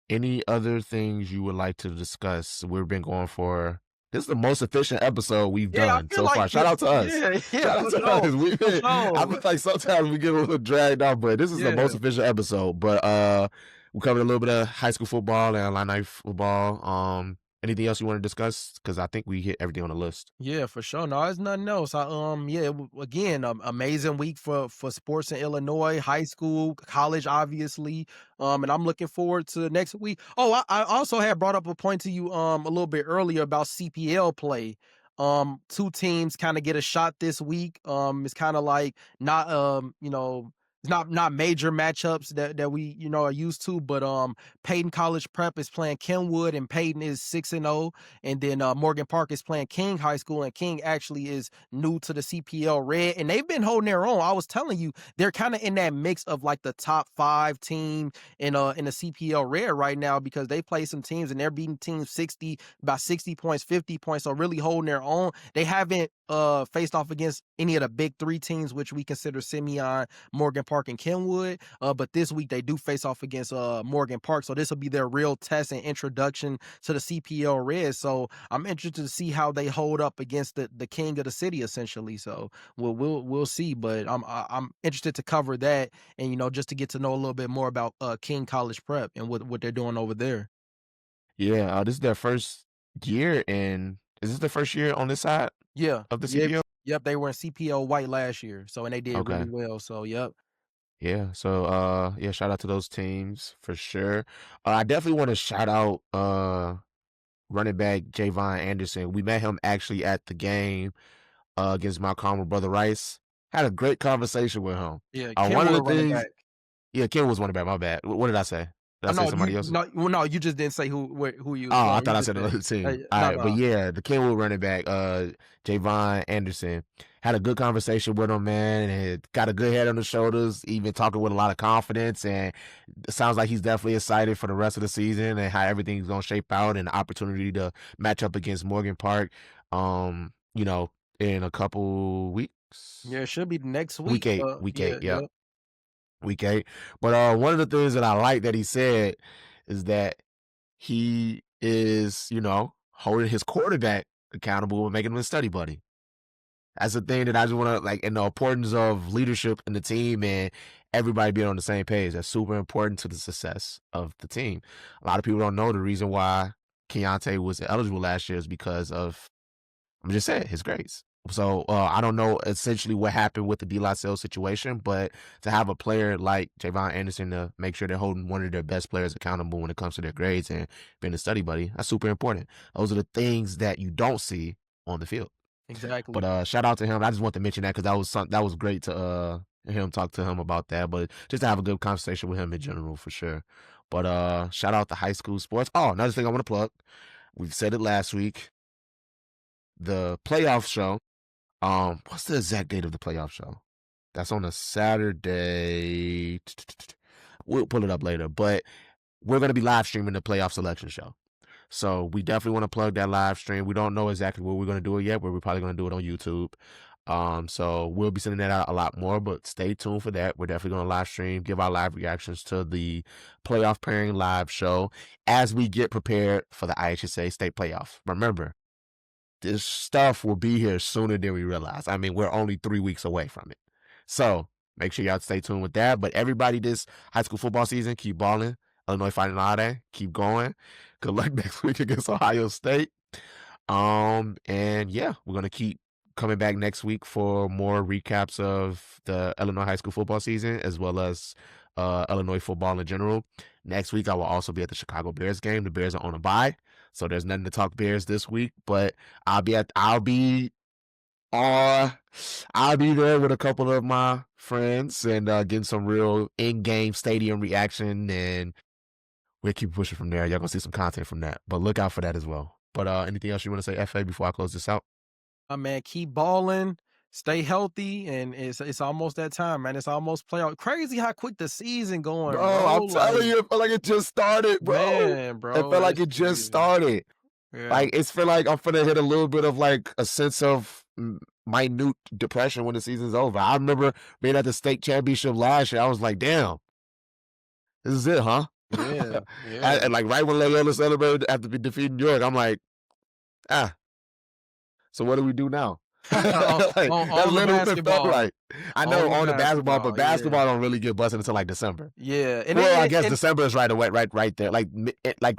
Any other things you would like to discuss? We've been going for. This is the most efficient episode we've done so far. Shout out to us. Yeah, Shout out to us. I feel like sometimes we get a little dragged out, but this is the most efficient episode. But we covered a little bit of high school football and Illini football. Anything else you want to discuss? Because I think we hit everything on the list. Yeah, for sure. No, it's nothing else. Yeah, again, amazing week for sports in Illinois, high school, college, obviously. And I'm looking forward to next week. Oh, I also had brought up a point to you a little bit earlier about CPL play. Two teams kind of get a shot this week. It's kind of like not it's not major matchups that we are used to, but Peyton College Prep is playing Kenwood, and Peyton is 6-0. And then Morgan Park is playing King High School, and King actually is new to the CPL Red, and they've been holding their own. I was telling you, they're kind of in that mix of like the top 5 team in the CPL Red right now, because they play some teams and they're beating teams about 60 points, 50 points, so really holding their own. They haven't faced off against any of the big 3 teams, which we consider Simeon, Morgan Park, and Kenwood. But this week they do face off against Morgan Park, so this will be their real test and introduction to the CPL Red. So I'm interested to see how they hold up against the king of the city, essentially. So we'll see. But I'm interested to cover that, and just to get to know a little bit more about King College Prep and what they're doing over there. Yeah, this is their first year is this the first year on this side Yeah. of the Yep. CPL? Yep. They were in CPL White last year, so and they did Okay. really well. So yep. Yeah. So yeah, shout out to those teams for sure. I definitely want to shout out running back Javon Anderson. We met him actually at the game against my Carmel brother Rice. Had a great conversation with him. Yeah. One of the Kenwood running things, back. yeah, Ken was running back. My bad. What did I say? Did I say somebody else? No, you just didn't say who you was Oh, I going. thought You I just said another team. All no, right, but no. yeah, the Kenwood running back, Javon Anderson, had a good conversation with him, man, and got a good head on his shoulders, even talking with a lot of confidence, and it sounds like he's definitely excited for the rest of the season and how everything's gonna shape out, and the opportunity to match up against Morgan Park, in a couple weeks. Yeah, it should be next week. Week 8, Yeah, yep. yep. Week 8. But one of the things that I like that he said is that he is, holding his quarterback accountable and making him a study buddy. That's the thing that I just want to and the importance of leadership in the team and everybody being on the same page. That's super important to the success of the team. A lot of people don't know the reason why Keontae was eligible last year is because of, I'm just saying, his grades. So I don't know essentially what happened with the D. Sales situation, but to have a player like Javon Anderson to make sure they're holding one of their best players accountable when it comes to their grades and being a study buddy, that's super important. Those are the things that you don't see on the field. Exactly. But shout out to him. I just want to mention that because that was great to talk to him about that. But just to have a good conversation with him in general for sure. But shout out to high school sports. Oh, another thing I want to plug. We've said it last week. The playoff show. What's the exact date of the playoff show? That's on a Saturday. We'll pull it up later, but we're going to be live streaming the playoff selection show. So we definitely want to plug that live stream. We don't know exactly where we're going to do it yet, but we're probably going to do it on YouTube. So we'll be sending that out a lot more, but stay tuned for that. We're definitely going to live stream, give our live reactions to the playoff pairing live show as we get prepared for the IHSA state playoff. Remember, this stuff will be here sooner than we realize. I mean, we're only 3 weeks away from it. So make sure y'all stay tuned with that. But everybody this high school football season, keep balling. Illinois Fighting Illini, keep going. Good luck next week against Ohio State. And yeah, we're going to keep coming back next week for more recaps of the Illinois high school football season, as well as Illinois football in general. Next week, I will also be at the Chicago Bears game. The Bears are on a bye, so there's nothing to talk Bears this week. But I'll be there with a couple of my friends and getting some real in-game stadium reaction, and we'll keep pushing from there. Y'all gonna see some content from that, but look out for that as well. But anything else you want to say, FA, before I close this out? Man, keep balling, stay healthy, and it's almost that time, man. It's almost playoff. Crazy how quick the season going, Bro, bro. I'm telling you, it felt like it just started, bro. Man, bro, It felt like that's it just crazy. started. Yeah. Like, it's feel like I'm finna hit a little bit of like a sense of minute depression when the season's over. I remember being at the state championship last year. I was like, damn, this is it, huh? Yeah, And like right when Loyola celebrated after defeating York, I'm like, so what do we do now? Like, on that's the literally what it felt basketball. like. I know On on the the basketball, but yeah. basketball don't really get busted until like December. Yeah, and Well, I guess December is right away, right there, like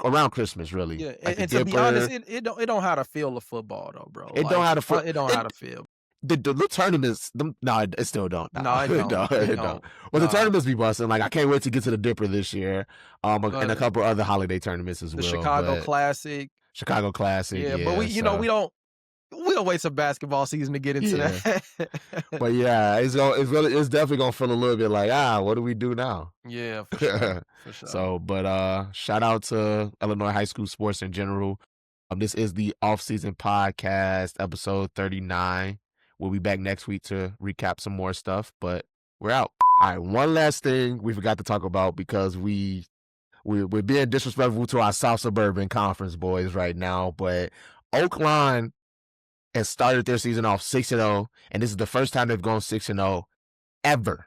around Christmas, really. yeah, Like the and to be honest, Dipper. it don't how to feel the football though, bro. It don't Like have to. it don't how to feel. The tournaments, no, it still don't. No, it don't. It don't. Well, the Nah. tournaments be busting. Like I can't wait to get to the Dipper this year, and a couple other holiday tournaments as The well. Chicago Classic. Chicago Classic, Yeah, but we we'll wait some basketball season to get into that. But yeah, it's definitely gonna feel a little bit like what do we do now? Yeah, for sure. For sure. So, but shout out to Illinois high school sports in general. This is the off-season podcast, episode 39. We'll be back next week to recap some more stuff, but we're out. All right, one last thing we forgot to talk about because we're being disrespectful to our South-Suburban conference boys right now, but Oakland has started their season off 6-0, and this is the first time they've gone 6-0 ever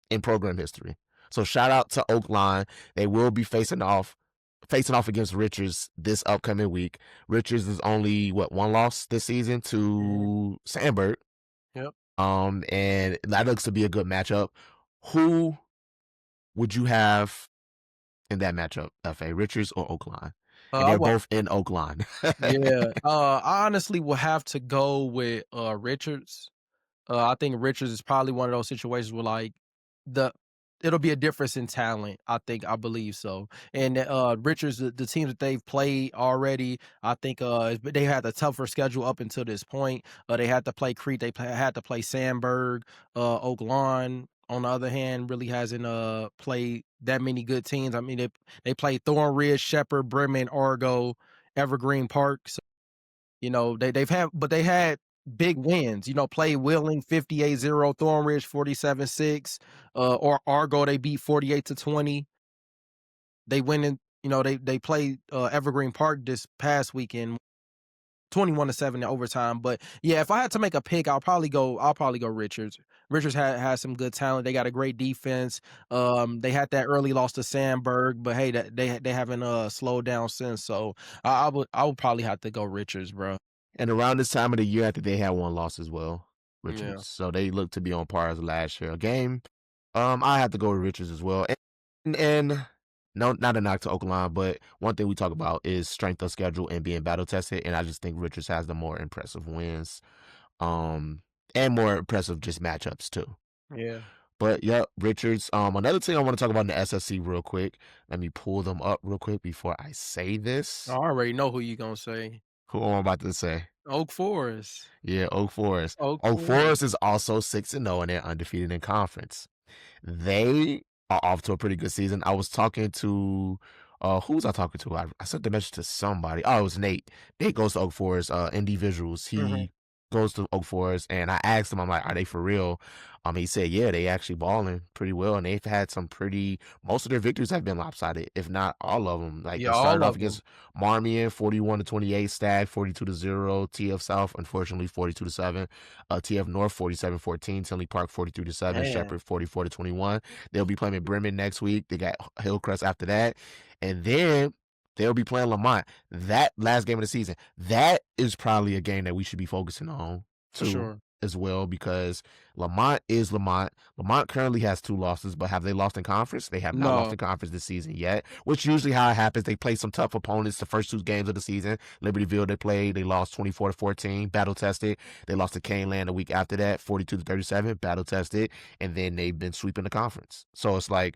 in program history. So shout out to Oakland. They will be facing off against Richards this upcoming week. Richards is only one loss this season to Sandburg. Yep. And that looks to be a good matchup. Who would you have in that matchup, Efe, Richards or Oakland? And they're both in Oakland. Yeah. I honestly will have to go with Richards. I think Richards is probably one of those situations where like it'll be a difference in talent. I believe so. And Richards, the teams that they've played already, I think they had a tougher schedule up until this point. They had to play Crete. They had to play Sandburg. Oakland, on the other hand, really hasn't played that many good teams. I mean, they played Thornridge, Shepherd, Bremen, Argo, Evergreen Park. So, they had big wins, play Wheeling 58-0, Thornridge 47-6, or Argo, they beat 48-20. They win in, they played Evergreen Park this past weekend 21-7 in overtime. But yeah, if I had to make a pick, I'll probably go Richards. Richards has some good talent. They got a great defense. They had that early loss to Sandburg, but hey, they haven't slowed down since. So I would probably have to go Richards, bro. And around this time of the year, I think they had one loss as well, Richards. Yeah. So they look to be on par as last year. A game, I have to go with Richards as well. And no, not a knock to Oakland, but one thing we talk about is strength of schedule and being battle tested. And I just think Richards has the more impressive wins, and more impressive just matchups too. Yeah. But yeah, Richards. Another thing I want to talk about in the SSC real quick. Let me pull them up real quick before I say this. I already know who you're gonna say. Who am I about to say? Oak Forest. Yeah, Oak Forest. Oak Forest is also 6-0 and they're undefeated in conference. They are off to a pretty good season. I was talking to who was I talking to? I sent the message to somebody. Oh, it was Nate. Nate goes to Oak Forest, indie visuals. He goes to Oak Forest, and I asked him, I'm like, are they for real? He said, yeah, they actually balling pretty well, and they've had most of their victories have been lopsided, if not all of them. Like, they started off against Marmion, 41-28, Stag, 42-0, TF South, unfortunately, 42-7, TF North, 47-14, Tinley Park, 43-7, Shepherd, 44-21. They'll be playing Bremen next week. They got Hillcrest after that, and then they'll be playing Lamont. That last game of the season, that is probably a game that we should be focusing on too, as well, because Lamont is Lamont. Lamont currently has 2 losses, but have they lost in conference? They have not lost in conference this season yet, which usually how it happens. They play some tough opponents the first 2 games of the season. Libertyville, they lost 24-14, battle tested. They lost to Caneland a week after that, 42-37, battle tested, and then they've been sweeping the conference. So it's like,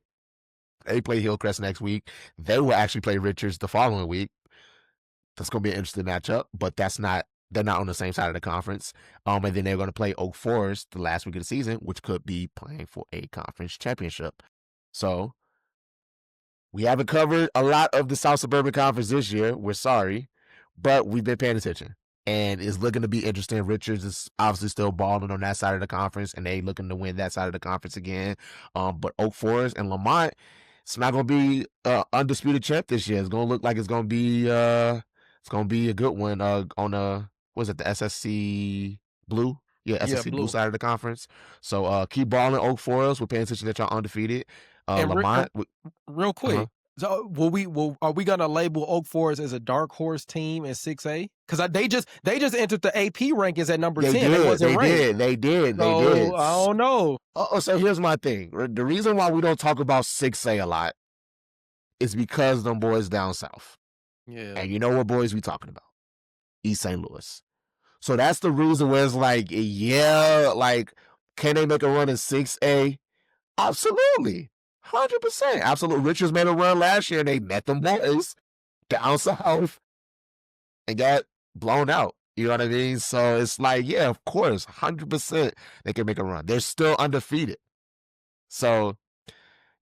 they play Hillcrest next week. They will actually play Richards the following week. That's going to be an interesting matchup, but they're not on the same side of the conference. And then they're going to play Oak Forest the last week of the season, which could be playing for a conference championship. So we haven't covered a lot of the South-Suburban Conference this year. We're sorry, but we've been paying attention. And it's looking to be interesting. Richards is obviously still balling on that side of the conference, and they looking to win that side of the conference again. But Oak Forest and Lamont, it's not going to be undisputed champ this year. It's going to look like it's going to be a good one on the SSC Blue? Yeah, SSC Blue side of the conference. So keep balling, Oak Forest. We're paying attention that y'all undefeated. Lamont. Real quick, So are we gonna label Oak Forest as a dark horse team in 6A? Because they just entered the AP rankings at number 10. They wasn't ranked. They did. So I don't know. So here's my thing. The reason why we don't talk about 6A a lot is because them boys down south. Yeah. And you know what boys we talking about? East St. Louis. So that's the reason where it's like, yeah, like, can they make a run in 6A? Absolutely. 100%. Absolutely. Richards made a run last year and they met them boys down south and got blown out. You know what I mean? So it's like, yeah, of course, 100% they can make a run. They're still undefeated. So,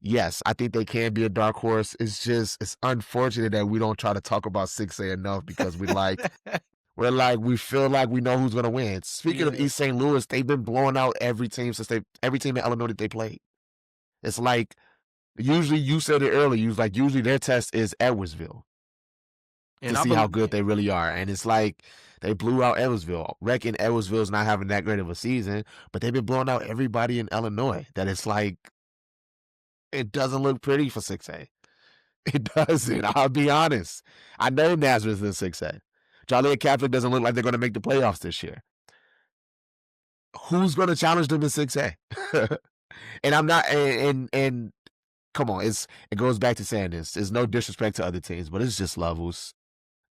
yes, I think they can be a dark horse. It's unfortunate that we don't try to talk about 6A enough because we feel like we know who's going to win. Speaking of East St. Louis, they've been blowing out every team in Illinois that they played. It's like, usually you said it earlier, usually their test is Edwardsville to see how good they really are. And it's like, they blew out Edwardsville. Reckon Edwardsville's not having that great of a season, but they've been blowing out everybody in Illinois. That it's like, it doesn't look pretty for 6A. It doesn't. I'll be honest. I know Nazareth is in 6A. Joliet Catholic doesn't look like they're going to make the playoffs this year. Who's going to challenge them in 6A? And I'm not, and come on, it goes back to saying this. There's no disrespect to other teams, but it's just levels.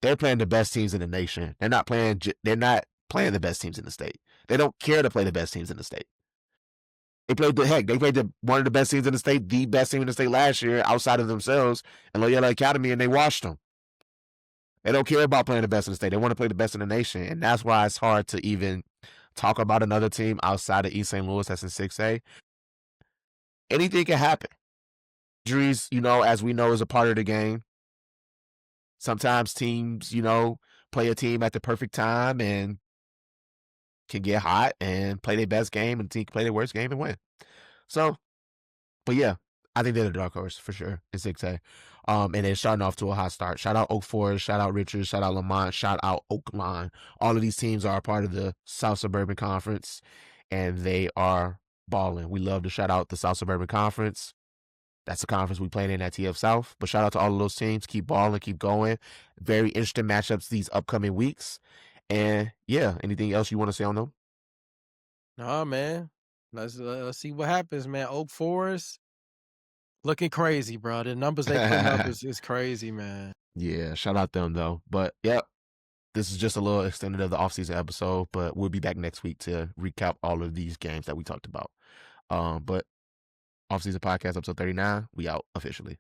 They're playing the best teams in the nation. They're not playing the best teams in the state. They don't care to play the best teams in the state. They played one of the best teams in the state, the best team in the state last year outside of themselves and Loyola Academy, and they washed them. They don't care about playing the best in the state. They want to play the best in the nation, and that's why it's hard to even talk about another team outside of East St. Louis that's in 6A. Anything can happen. Injuries, as we know, is a part of the game. Sometimes teams, play a team at the perfect time and can get hot and play their best game, and the team can play their worst game and win. So, but yeah, I think they're the dark horse for sure in 6A. And they're starting off to a hot start. Shout out Oak Forest, shout out Richards, shout out Lamont, shout out Oakline. All of these teams are a part of the South-Suburban Conference, and they are balling. We love to shout out the South-Suburban Conference. That's the conference we played in at TF South. But shout out to all of those teams. Keep balling, keep going. Very interesting matchups these upcoming weeks. And yeah, anything else you want to say on them? Nah, man. Let's see what happens, man. Oak Forest looking crazy, bro. The numbers they putting up is crazy, man. Yeah, shout out them though. But yeah, this is just a little extended of the offseason episode, but we'll be back next week to recap all of these games that we talked about. But Offseason Podcast, episode 39, we out officially.